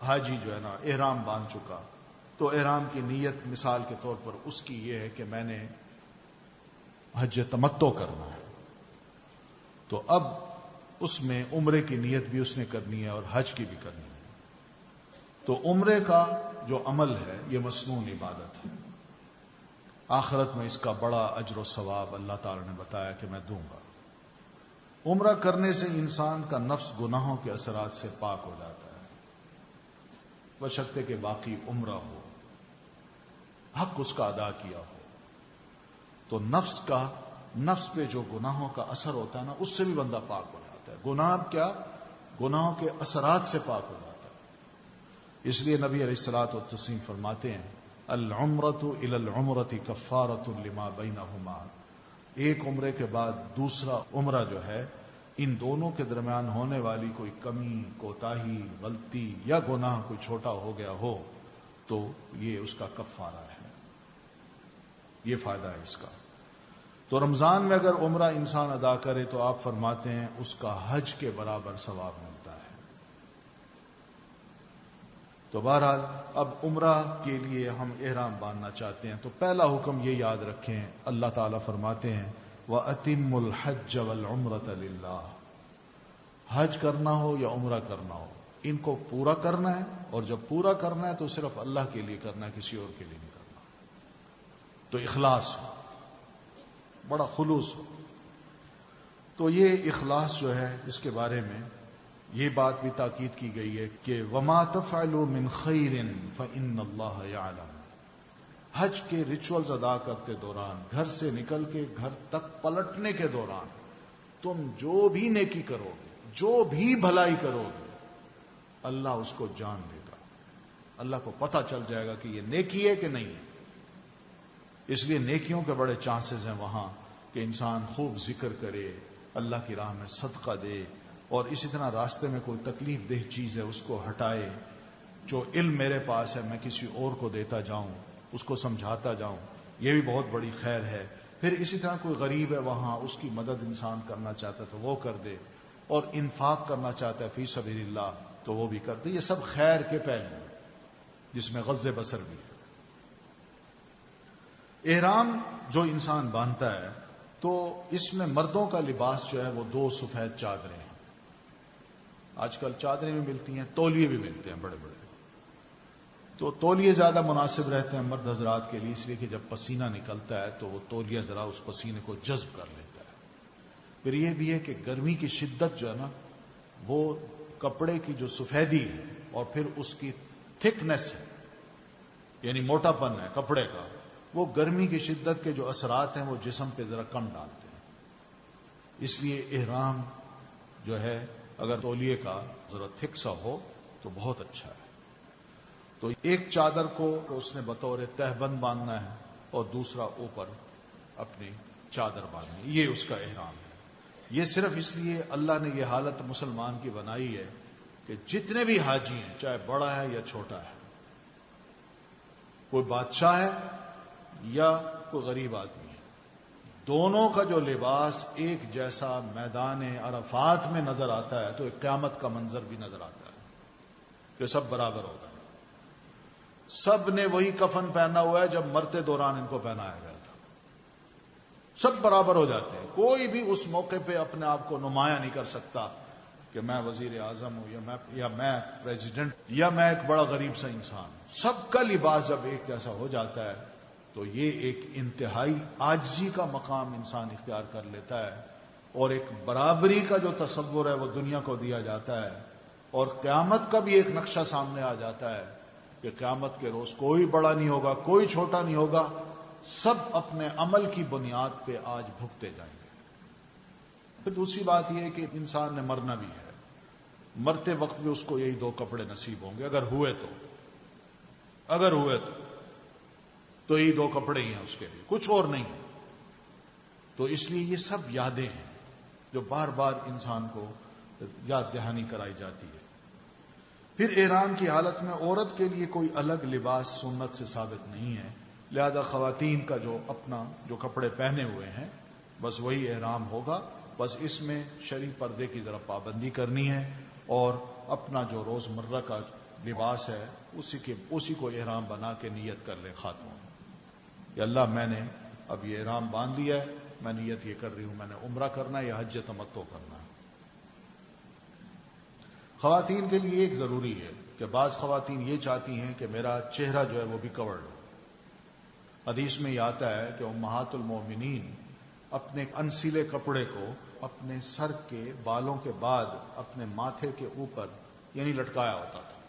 Speaker 1: حاجی جو ہے نا احرام باندھ چکا، تو احرام کی نیت مثال کے طور پر اس کی یہ ہے کہ میں نے حج تمتع کرنا ہے، تو اب اس میں عمرے کی نیت بھی اس نے کرنی ہے اور حج کی بھی کرنی ہے۔ تو عمرے کا جو عمل ہے یہ مسنون عبادت ہے، آخرت میں اس کا بڑا اجر و ثواب اللہ تعالی نے بتایا کہ میں دوں گا۔ عمرہ کرنے سے انسان کا نفس گناہوں کے اثرات سے پاک ہو جاتا ہے، بشرطے کہ باقی عمرہ ہو، حق اس کا ادا کیا ہو۔ تو نفس پہ جو گناہوں کا اثر ہوتا ہے نا، اس سے بھی بندہ پاک ہو جاتا ہے۔ گناہ کیا؟ گناہوں کے اثرات سے پاک ہو جاتا ہے۔ اس لیے نبی علیہ الصلوۃ والتسلیم فرماتے ہیں العمرۃ الی العمرۃ کفارۃ لما بینہما، ایک عمرے کے بعد دوسرا عمرہ جو ہے، ان دونوں کے درمیان ہونے والی کوئی کمی، کوتاہی، غلطی یا گناہ کوئی چھوٹا ہو گیا ہو تو یہ اس کا کفارہ ہے، یہ فائدہ ہے اس کا۔ تو رمضان میں اگر عمرہ انسان ادا کرے تو آپ فرماتے ہیں اس کا حج کے برابر ثواب ملتا ہے۔ تو بہرحال اب عمرہ کے لیے ہم احرام باندھنا چاہتے ہیں تو پہلا حکم یہ یاد رکھیں، اللہ تعالیٰ فرماتے ہیں وَأَتِمُّ الْحَجَّ وَالْعُمْرَةَ لِلَّهِ، حج کرنا ہو یا عمرہ کرنا ہو، ان کو پورا کرنا ہے، اور جب پورا کرنا ہے تو صرف اللہ کے لیے کرنا ہے، کسی اور کے لیے نہیں کرنا۔ تو اخلاص ہو، بڑا خلوص ہو۔ تو یہ اخلاص جو ہے اس کے بارے میں یہ بات بھی تاکید کی گئی ہے کہ وَمَا تَفْعَلُوا مِنْ خَيْرٍ فَإِنَّ اللَّهَ يَعْلَمُ، حج کے ریچولز ادا کرتے دوران، گھر سے نکل کے گھر تک پلٹنے کے دوران تم جو بھی نیکی کرو گے، جو بھی بھلائی کرو گے، اللہ اس کو جان دے گا، اللہ کو پتہ چل جائے گا کہ یہ نیکی ہے کہ نہیں ہے۔ اس لیے نیکیوں کے بڑے چانسز ہیں وہاں کہ انسان خوب ذکر کرے، اللہ کی راہ میں صدقہ دے، اور اسی طرح راستے میں کوئی تکلیف دہ چیز ہے اس کو ہٹائے، جو علم میرے پاس ہے میں کسی اور کو دیتا جاؤں، اس کو سمجھاتا جاؤں، یہ بھی بہت بڑی خیر ہے۔ پھر اسی طرح کوئی غریب ہے وہاں، اس کی مدد انسان کرنا چاہتا ہے تو وہ کر دے، اور انفاق کرنا چاہتا ہے فی سبیل اللہ تو وہ بھی کر دے۔ یہ سب خیر کے پہلو ہیں جس میں غض بصر بھی ہے۔ احرام جو انسان باندھتا ہے تو اس میں مردوں کا لباس جو ہے وہ 2 سفید چادریں ہیں۔ آج کل چادریں بھی ملتی ہیں، تولیے بھی ملتے ہیں بڑے بڑے، تو تولیے زیادہ مناسب رہتے ہیں مرد حضرات کے لیے، اس لیے کہ جب پسینہ نکلتا ہے تو وہ تولیہ ذرا اس پسینے کو جذب کر لیتا ہے۔ پھر یہ بھی ہے کہ گرمی کی شدت جو ہے نا، وہ کپڑے کی جو سفیدی ہے اور پھر اس کی تھکنیس ہے، یعنی موٹا پن ہے کپڑے کا، وہ گرمی کی شدت کے جو اثرات ہیں وہ جسم پہ ذرا کم ڈالتے ہیں۔ اس لیے احرام جو ہے اگر تولیے کا ذرا تھک سا ہو تو بہت اچھا ہے۔ تو ایک چادر کو اس نے بطور تہبند باندھنا ہے اور دوسرا اوپر اپنی چادر باندھنی، یہ اس کا احرام ہے۔ یہ صرف اس لیے اللہ نے یہ حالت مسلمان کی بنائی ہے کہ جتنے بھی حاجی ہیں، چاہے بڑا ہے یا چھوٹا ہے، کوئی بادشاہ ہے یا کوئی غریب آدمی ہے، دونوں کا جو لباس ایک جیسا میدان عرفات میں نظر آتا ہے تو ایک قیامت کا منظر بھی نظر آتا ہے کہ سب برابر ہوگا۔ سب نے وہی کفن پہنا ہوا ہے جب مرتے دوران ان کو پہنایا گیا تھا، سب برابر ہو جاتے ہیں، کوئی بھی اس موقع پہ اپنے آپ کو نمایاں نہیں کر سکتا کہ میں وزیر اعظم ہوں یا میں پریزیڈنٹ یا میں ایک بڑا غریب سا انسان ہوں۔ سب کا لباس جب ایک جیسا ہو جاتا ہے تو یہ ایک انتہائی عاجزی کا مقام انسان اختیار کر لیتا ہے، اور ایک برابری کا جو تصور ہے وہ دنیا کو دیا جاتا ہے، اور قیامت کا بھی ایک نقشہ سامنے آ جاتا ہے کہ قیامت کے روز کوئی بڑا نہیں ہوگا، کوئی چھوٹا نہیں ہوگا، سب اپنے عمل کی بنیاد پہ آج بھگتے جائیں گے۔ پھر دوسری بات یہ ہے کہ انسان نے مرنا بھی ہے، مرتے وقت بھی اس کو یہی 2 کپڑے نصیب ہوں گے، اگر ہوئے تو یہی 2 کپڑے ہی ہیں اس کے لیے، کچھ اور نہیں۔ تو اس لیے یہ سب یادیں ہیں جو بار بار انسان کو یاد دہانی کرائی جاتی ہے۔ پھر احرام کی حالت میں عورت کے لیے کوئی الگ لباس سنت سے ثابت نہیں ہے، لہذا خواتین کا جو کپڑے پہنے ہوئے ہیں بس وہی احرام ہوگا، بس اس میں شرعی پردے کی ذرا پابندی کرنی ہے، اور اپنا جو روزمرہ کا لباس ہے اسی کو احرام بنا کے نیت کر لے خاتون کہ اللہ میں نے اب یہ احرام باندھ لیا ہے، میں نیت یہ کر رہی ہوں میں نے عمرہ کرنا ہے یا حج تمتع کرنا ہے۔ خواتین کے لیے ایک ضروری ہے کہ بعض خواتین یہ چاہتی ہیں کہ میرا چہرہ جو ہے وہ بھی کورڈ ہو۔ حدیث میں یہ آتا ہے کہ امہات المومنین اپنے انسیلے کپڑے کو اپنے سر کے بالوں کے بعد اپنے ماتھے کے اوپر یعنی لٹکایا ہوتا تھا،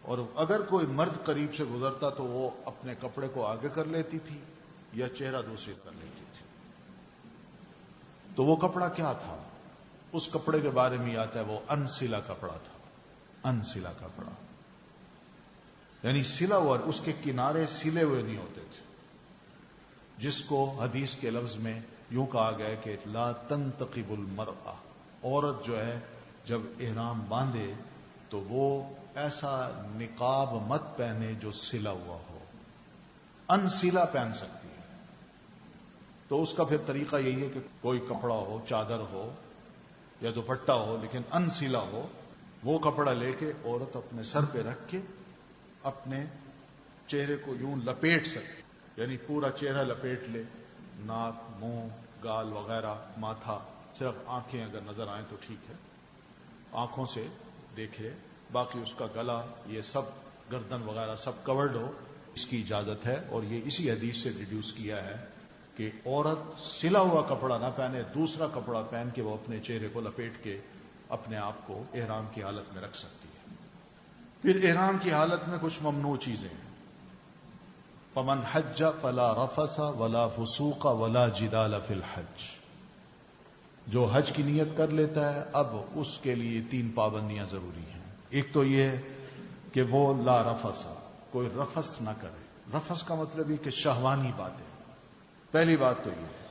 Speaker 1: اور اگر کوئی مرد قریب سے گزرتا تو وہ اپنے کپڑے کو آگے کر لیتی تھی یا چہرہ دوسرے کر لیتی تھی۔ تو وہ کپڑا کیا تھا؟ اس کپڑے کے بارے میں آتا ہے وہ انسلا کپڑا تھا، انسلا کپڑا یعنی سلا ہوا، اس کے کنارے سلے ہوئے نہیں ہوتے تھے، جس کو حدیث کے لفظ میں یوں کہا گیا کہ لا تنتقب المرأة، عورت جو ہے جب احرام باندھے تو وہ ایسا نقاب مت پہنے جو سلا ہوا ہو، انسلا پہن سکتی ہے۔ تو اس کا پھر طریقہ یہی ہے کہ کوئی کپڑا ہو، چادر ہو یا دوپٹہ ہو لیکن انسلا ہو، وہ کپڑا لے کے عورت اپنے سر پہ رکھ کے اپنے چہرے کو یوں لپیٹ سکے، یعنی پورا چہرہ لپیٹ لے، ناک، منہ، گال وغیرہ، ماتھا، صرف آنکھیں اگر نظر آئیں تو ٹھیک ہے، آنکھوں سے دیکھے، باقی اس کا گلا یہ سب گردن وغیرہ سب کورڈ ہو، اس کی اجازت ہے۔ اور یہ اسی حدیث سے ڈیڈیوس کیا ہے کہ عورت سلا ہوا کپڑا نہ پہنے، دوسرا کپڑا پہن کے وہ اپنے چہرے کو لپیٹ کے اپنے آپ کو احرام کی حالت میں رکھ سکتی ہے۔ پھر احرام کی حالت میں کچھ ممنوع چیزیں ہیں۔ فمن حج فلا رفث ولا فسوق ولا جدال فی الحج، جو حج کی نیت کر لیتا ہے اب اس کے لیے 3 پابندیاں ضروری ہیں۔ ایک تو یہ ہے کہ وہ لا رفث، کوئی رفث نہ کرے۔ رفث کا مطلب یہ کہ شہوانی باتیں، پہلی بات تو یہ ہے۔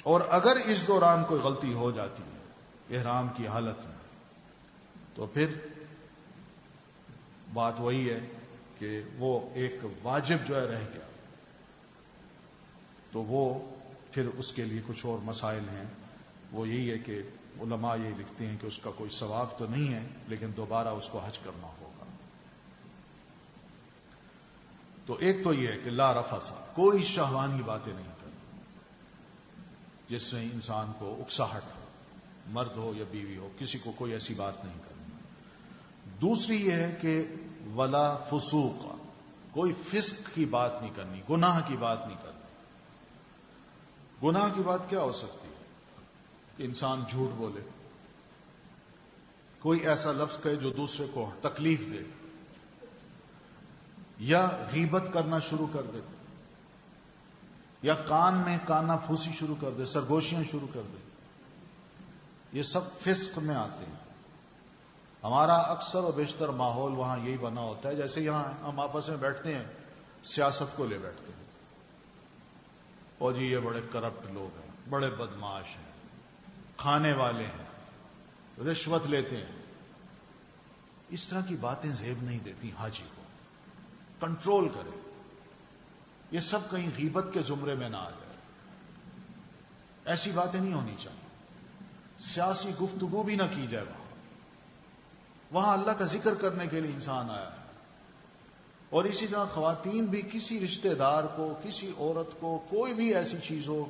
Speaker 1: اور اگر اس دوران کوئی غلطی ہو جاتی ہے احرام کی حالت میں تو پھر بات وہی ہے کہ وہ ایک واجب جو ہے رہ گیا، تو وہ پھر اس کے لیے کچھ اور مسائل ہیں۔ وہ یہی ہے کہ علماء یہ لکھتے ہیں کہ اس کا کوئی ثواب تو نہیں ہے لیکن دوبارہ اس کو حج کرنا ہوگا۔ تو ایک تو یہ ہے کہ لا رفث، کوئی شہوانی باتیں نہیں کرنی جس سے انسان کو اکساہٹ ہو، مرد ہو یا بیوی ہو، کسی کو کوئی ایسی بات نہیں کرنی۔ دوسری یہ ہے کہ ولا فسوق، کوئی فسق کی بات نہیں کرنی، گناہ کی بات نہیں کرنی۔ گناہ کی بات کیا ہو سکتی ہے؟ کہ انسان جھوٹ بولے، کوئی ایسا لفظ کہے جو دوسرے کو تکلیف دے، یا غیبت کرنا شروع کر دے، یا کان میں کانا پھوسی شروع کر دے، سرگوشیاں شروع کر دے، یہ سب فسق میں آتے ہیں۔ ہمارا اکثر و بیشتر ماحول وہاں یہی بنا ہوتا ہے جیسے یہاں ہم آپس میں بیٹھتے ہیں سیاست کو لے بیٹھتے ہیں، اور جی یہ بڑے کرپٹ لوگ ہیں، بڑے بدماش ہیں، کھانے والے ہیں، رشوت لیتے ہیں۔ اس طرح کی باتیں زیب نہیں دیتی حاجی کو، کنٹرول کرے، یہ سب کہیں غیبت کے زمرے میں نہ آ جائے، ایسی باتیں نہیں ہونی چاہیے۔ سیاسی گفتگو بھی نہ کی جائے وہاں اللہ کا ذکر کرنے کے لیے انسان آیا ہے۔ اور اسی طرح خواتین بھی کسی رشتہ دار کو، کسی عورت کو کوئی بھی ایسی چیز ہو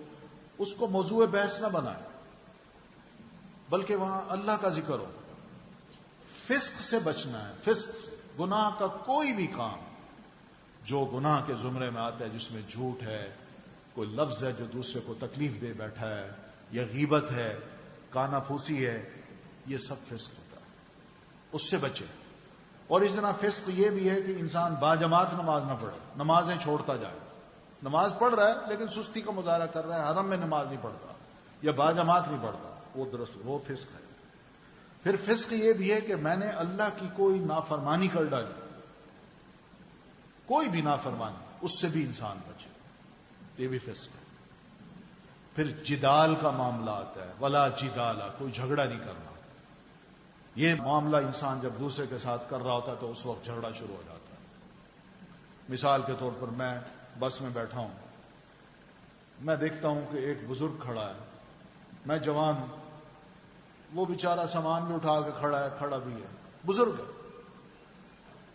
Speaker 1: اس کو موضوع بحث نہ بنائے، بلکہ وہاں اللہ کا ذکر ہو۔ فسق سے بچنا ہے، فسق سے، گناہ کا کوئی بھی کام جو گناہ کے زمرے میں آتا ہے، جس میں جھوٹ ہے، کوئی لفظ ہے جو دوسرے کو تکلیف دے بیٹھا ہے، یا غیبت ہے، کانا پھوسی ہے، یہ سب فسق ہوتا ہے، اس سے بچے۔ اور اس طرح فسق یہ بھی ہے کہ انسان باجماعت نماز نہ پڑھے، نمازیں چھوڑتا جائے، نماز پڑھ رہا ہے لیکن سستی کا مظاہرہ کر رہا ہے، حرم میں نماز نہیں پڑھتا یا باجماعت نہیں پڑھتا، وہ درست وہ فسق ہے۔ پھر فسق یہ بھی ہے کہ میں نے اللہ کی کوئی نافرمانی کر ڈالی، کوئی بھی نافرمانی، اس سے بھی انسان بچے، یہ بھی فسق ہے۔ پھر جدال کا معاملہ آتا ہے، ولا جدالا، کوئی جھگڑا نہیں کرنا۔ یہ معاملہ انسان جب دوسرے کے ساتھ کر رہا ہوتا ہے تو اس وقت جھگڑا شروع ہو جاتا ہے۔ مثال کے طور پر میں بس میں بیٹھا ہوں، میں دیکھتا ہوں کہ ایک بزرگ کھڑا ہے، میں جوان ہوں، وہ بیچارہ سامان بھی اٹھا کے کھڑا ہے، کھڑا بھی ہے، بزرگ ہے.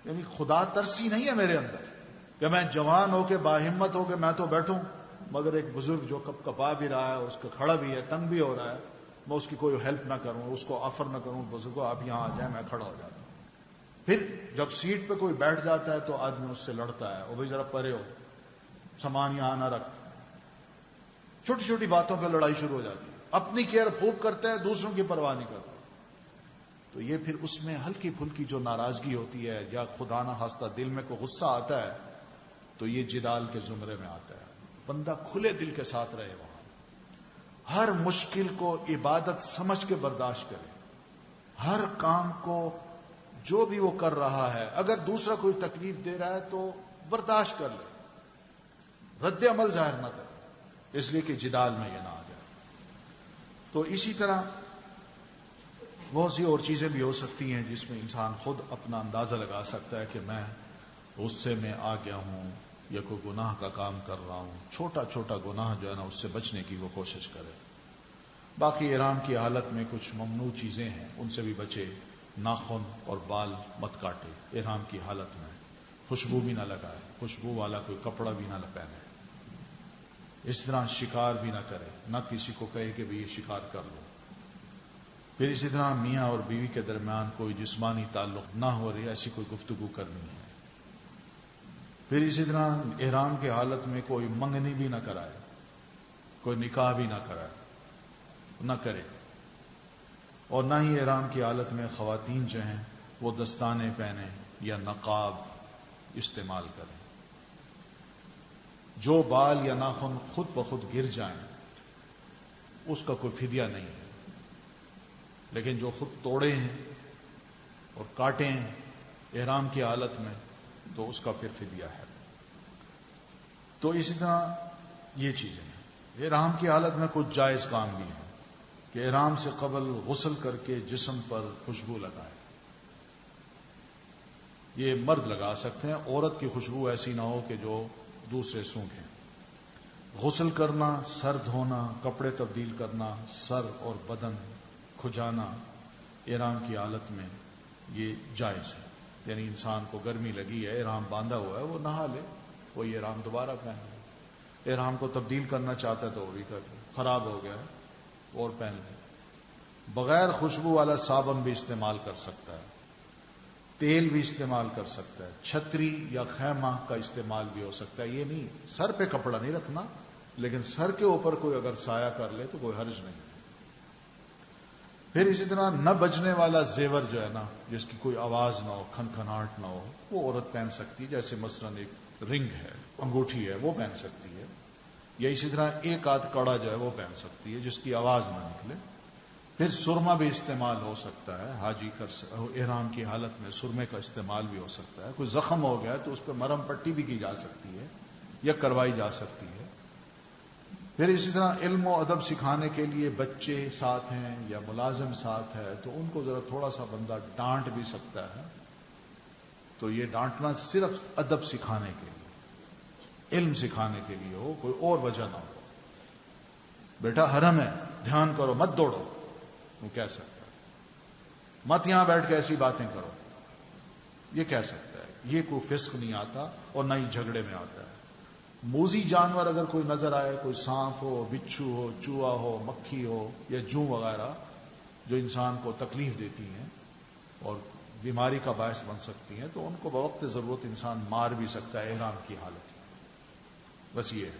Speaker 1: یعنی خدا ترسی نہیں ہے میرے اندر کہ میں جوان ہو کے باہمت ہو کے میں تو بیٹھوں، مگر ایک بزرگ جو کپ کپا بھی رہا ہے، اس کا کھڑا بھی ہے، تنگ بھی ہو رہا ہے، میں اس کی کوئی ہیلپ نہ کروں، اس کو آفر نہ کروں، بزرگوں آپ یہاں آ جائیں، میں کھڑا ہو جاتا ہوں. پھر جب سیٹ پہ کوئی بیٹھ جاتا ہے تو آدمی اس سے لڑتا ہے، وہ بھائی ذرا پرے ہو، سامان یہاں نہ رکھ. چھوٹی چھوٹی باتوں پہ لڑائی شروع ہو جاتی ہے. اپنی کیئر خوب کرتا ہے، دوسروں کی پرواہ نہیں کرتا. تو یہ پھر اس میں ہلکی پھلکی جو ناراضگی ہوتی ہے یا خدا نہ خواستہ دل میں کوئی غصہ آتا ہے تو یہ جدال کے زمرے میں آتا ہے. بندہ کھلے دل کے ساتھ رہے وہاں، ہر مشکل کو عبادت سمجھ کے برداشت کرے، ہر کام کو جو بھی وہ کر رہا ہے اگر دوسرا کوئی تکلیف دے رہا ہے تو برداشت کر لے، رد عمل ظاہر نہ کرے، اس لیے کہ جدال میں یہ نہ آ جائے. تو اسی طرح بہت سی اور چیزیں بھی ہو سکتی ہیں جس میں انسان خود اپنا اندازہ لگا سکتا ہے کہ میں غصے میں آ گیا ہوں یا کوئی گناہ کا کام کر رہا ہوں. چھوٹا چھوٹا گناہ جو ہے نا اس سے بچنے کی وہ کوشش کرے. باقی احرام کی حالت میں کچھ ممنوع چیزیں ہیں، ان سے بھی بچے. ناخن اور بال مت کاٹے احرام کی حالت میں، خوشبو بھی نہ لگائے، خوشبو والا کوئی کپڑا بھی نہ پہنے، اس طرح شکار بھی نہ کرے، نہ کسی کو کہے کہ بھی یہ شکار کر لو. پھر اسی طرح میاں اور بیوی کے درمیان کوئی جسمانی تعلق نہ ہو رہی ایسی کوئی گفتگو کرنی ہے. پھر اسی طرح احرام کی حالت میں کوئی منگنی بھی نہ کرائے، کوئی نکاح بھی نہ کرائے، نہ کرے. اور نہ ہی احرام کی حالت میں خواتین جو ہیں وہ دستانے پہنیں یا نقاب استعمال کریں. جو بال یا ناخن خود بخود گر جائیں اس کا کوئی فدیہ نہیں ہے، لیکن جو خود توڑے ہیں اور کاٹے ہیں احرام کی حالت میں تو اس کا پھر فدیہ ہے. تو اسی طرح یہ چیزیں ہیں. احرام کی حالت میں کچھ جائز کام بھی ہیں کہ احرام سے قبل غسل کر کے جسم پر خوشبو لگائے. یہ مرد لگا سکتے ہیں، عورت کی خوشبو ایسی نہ ہو کہ جو دوسرے سونگھیں. غسل کرنا، سر دھونا، کپڑے تبدیل کرنا، سر اور بدن کھجانا احرام کی حالت میں یہ جائز ہے. یعنی انسان کو گرمی لگی ہے، احرام باندھا ہوا ہے، وہ نہا لے، وہی احرام دوبارہ پہن لے. احرام کو تبدیل کرنا چاہتا ہے تو وہ بھی کر لے، خراب ہو گیا ہے اور پہن لے. بغیر خوشبو والا صابن بھی استعمال کر سکتا ہے، تیل بھی استعمال کر سکتا ہے، چھتری یا خیمہ کا استعمال بھی ہو سکتا ہے. یہ نہیں سر پہ کپڑا نہیں رکھنا، لیکن سر کے اوپر کوئی اگر سایہ کر لے تو کوئی حرج نہیں. پھر اسی طرح نہ بجنے والا زیور جو ہے نا، جس کی کوئی آواز نہ ہو، کھنکھناہٹ نہ ہو، وہ عورت پہن سکتی ہے. جیسے مثلا ایک رنگ ہے، انگوٹھی ہے، وہ پہن سکتی ہے. یا اسی طرح ایک آدھ کڑا جو ہے وہ پہن سکتی ہے جس کی آواز نہ نکلے. پھر سرما بھی استعمال ہو سکتا ہے، حاجی احرام کی حالت میں سرمے کا استعمال بھی ہو سکتا ہے. کوئی زخم ہو گیا تو اس پہ مرہم پٹی بھی کی جا سکتی ہے یا کروائی جا سکتی ہے. پھر اسی طرح علم و ادب سکھانے کے لیے بچے ساتھ ہیں یا ملازم ساتھ ہے تو ان کو ذرا تھوڑا سا بندہ ڈانٹ بھی سکتا ہے. تو یہ ڈانٹنا صرف ادب سکھانے کے لیے، علم سکھانے کے لیے ہو، کوئی اور وجہ نہ ہو. بیٹا حرم ہے، دھیان کرو، مت دوڑو، وہ کہہ سکتا ہے. مت یہاں بیٹھ کے ایسی باتیں کرو، یہ کہہ سکتا ہے. یہ کوئی فسق نہیں آتا اور نہ ہی جھگڑے میں آتا ہے. موذی جانور اگر کوئی نظر آئے، کوئی سانپ ہو، بچھو ہو، چوہا ہو، مکھی ہو یا جوں وغیرہ جو انسان کو تکلیف دیتی ہیں اور بیماری کا باعث بن سکتی ہیں، تو ان کو بوقت ضرورت انسان مار بھی سکتا ہے احرام کی حالت میں. بس یہ ہے.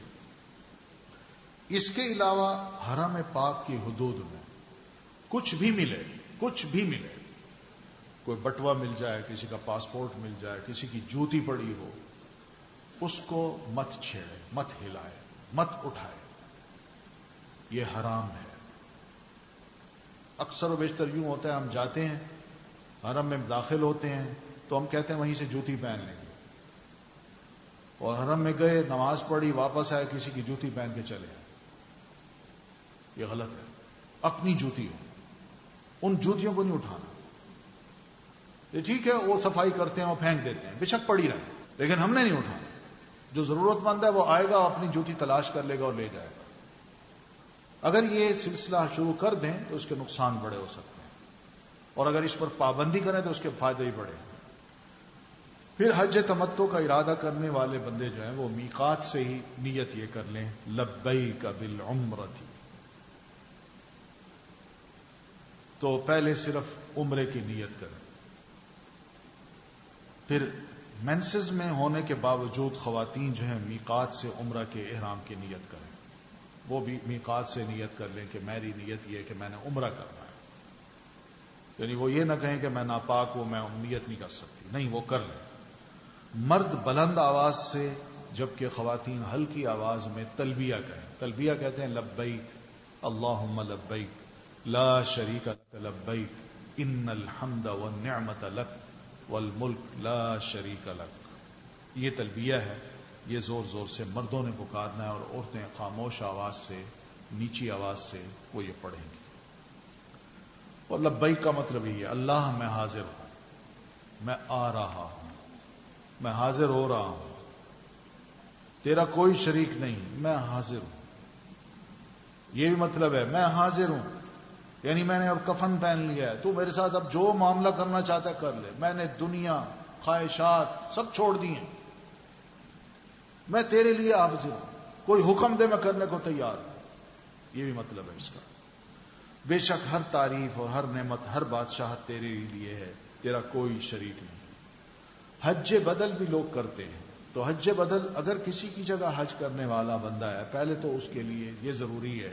Speaker 1: اس کے علاوہ حرم پاک کی حدود میں کچھ بھی ملے، کچھ بھی ملے، کوئی بٹوا مل جائے، کسی کا پاسپورٹ مل جائے، کسی کی جوتی پڑی ہو، اس کو مت چھیڑے، مت ہلائے، مت اٹھائے. یہ حرام ہے. اکثر و بیشتر یوں ہوتا ہے، ہم جاتے ہیں حرم میں داخل ہوتے ہیں تو ہم کہتے ہیں وہیں سے جوتی پہن لیں گے، اور حرم میں گئے، نماز پڑھی، واپس آئے، کسی کی جوتی پہن کے چلے. یہ غلط ہے. اپنی جوتی ہو، ان جوتیوں کو نہیں اٹھانا. یہ ٹھیک ہے وہ صفائی کرتے ہیں، وہ پھینک دیتے ہیں، بے شک پڑی رہے، لیکن ہم نے نہیں اٹھانا. جو ضرورت مند ہے وہ آئے گا، اپنی جوتی تلاش کر لے گا اور لے جائے گا. اگر یہ سلسلہ شروع کر دیں تو اس کے نقصان بڑے ہو سکتے ہیں. اور اگر اس پر پابندی کریں تو اس کے فائدے ہی بڑھے. پھر حج تمتع کا ارادہ کرنے والے بندے جو ہیں وہ میقات سے ہی نیت یہ کر لیں لبیک بالعمرۃ. تو پہلے صرف عمرے کی نیت کریں. پھر مینسز میں ہونے کے باوجود خواتین جو ہیں میقات سے عمرہ کے احرام کی نیت کریں. وہ بھی میقات سے نیت کر لیں کہ میری نیت یہ ہے کہ میں نے عمرہ کرنا ہے. یعنی وہ یہ نہ کہیں کہ میں ناپاک ہوں، میں نیت نہیں کر سکتی. نہیں، وہ کر لیں. مرد بلند آواز سے، جبکہ خواتین ہلکی آواز میں تلبیہ کہیں. تلبیہ کہتے ہیں لبیک اللہم لبیک لا شریک لک لبیک ان الحمد والنعمت لک والملک لا شریک لک. یہ تلبیہ ہے. یہ زور زور سے مردوں نے پکارنا ہے اور عورتیں خاموش آواز سے، نیچی آواز سے وہ یہ پڑھیں گی. اور لبیک کا مطلب یہ ہے اللہ میں حاضر ہوں، میں آ رہا ہوں، میں حاضر ہو رہا ہوں، تیرا کوئی شریک نہیں، میں حاضر ہوں. یہ بھی مطلب ہے میں حاضر ہوں، یعنی میں نے اب کفن پہن لیا ہے، تو میرے ساتھ اب جو معاملہ کرنا چاہتا ہے کر لے. میں نے دنیا، خواہشات سب چھوڑ دی ہیں، میں تیرے لیے حاضر ہوں، کوئی حکم دے میں کرنے کو تیار ہوں. یہ بھی مطلب ہے اس کا. بے شک ہر تعریف اور ہر نعمت، ہر بادشاہت تیرے لیے ہے، تیرا کوئی شریک نہیں. حج بدل بھی لوگ کرتے ہیں. تو حج بدل اگر کسی کی جگہ حج کرنے والا بندہ ہے، پہلے تو اس کے لیے یہ ضروری ہے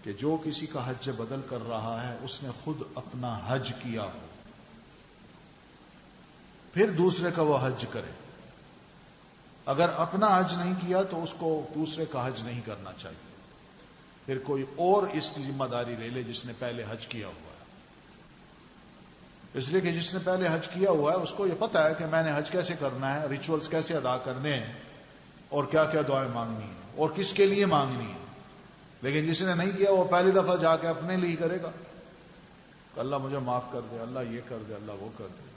Speaker 1: کہ جو کسی کا حج بدل کر رہا ہے اس نے خود اپنا حج کیا ہو، پھر دوسرے کا وہ حج کرے. اگر اپنا حج نہیں کیا تو اس کو دوسرے کا حج نہیں کرنا چاہیے. پھر کوئی اور اس کی ذمہ داری لے لے جس نے پہلے حج کیا ہوا ہے. اس لیے کہ جس نے پہلے حج کیا ہوا ہے اس کو یہ پتا ہے کہ میں نے حج کیسے کرنا ہے، ریچولز کیسے ادا کرنے ہیں، اور کیا کیا دعائیں مانگنی ہیں اور کس کے لیے مانگنی ہے. لیکن جس نے نہیں کیا وہ پہلی دفعہ جا کے اپنے لیے کرے گا، اللہ مجھے معاف کر دے، اللہ یہ کر دے، اللہ وہ کر دے.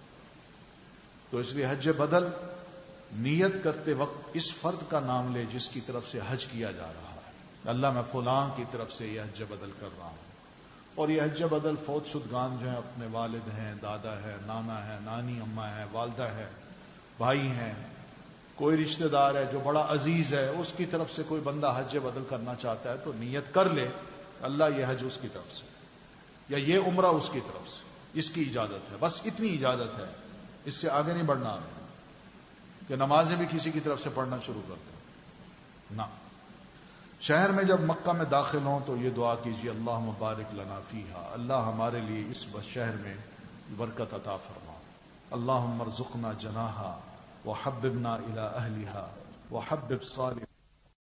Speaker 1: تو اس لیے حج بدل نیت کرتے وقت اس فرد کا نام لے جس کی طرف سے حج کیا جا رہا ہے. اللہ میں فلاں کی طرف سے یہ حج بدل کر رہا ہوں. اور یہ حج بدل فوت شدگان جو ہیں اپنے والد ہیں، دادا ہے، نانا ہے، نانی اماں ہے، والدہ ہے، بھائی ہیں، کوئی رشتہ دار ہے جو بڑا عزیز ہے، اس کی طرف سے کوئی بندہ حج بدل کرنا چاہتا ہے تو نیت کر لے اللہ یہ حج اس کی طرف سے یا یہ عمرہ اس کی طرف سے. اس کی اجازت ہے، بس اتنی اجازت ہے، اس سے آگے نہیں بڑھنا کہ نمازیں بھی کسی کی طرف سے پڑھنا شروع کر دیں. نہ. شہر میں جب مکہ میں داخل ہوں تو یہ دعا کیجیے اللہم بارک لنا فیہا، اللہ ہمارے لیے اس شہر میں برکت عطا فرما. اللہم ارزقنا جناحا وحببنا الی اہلہا وحبب صالح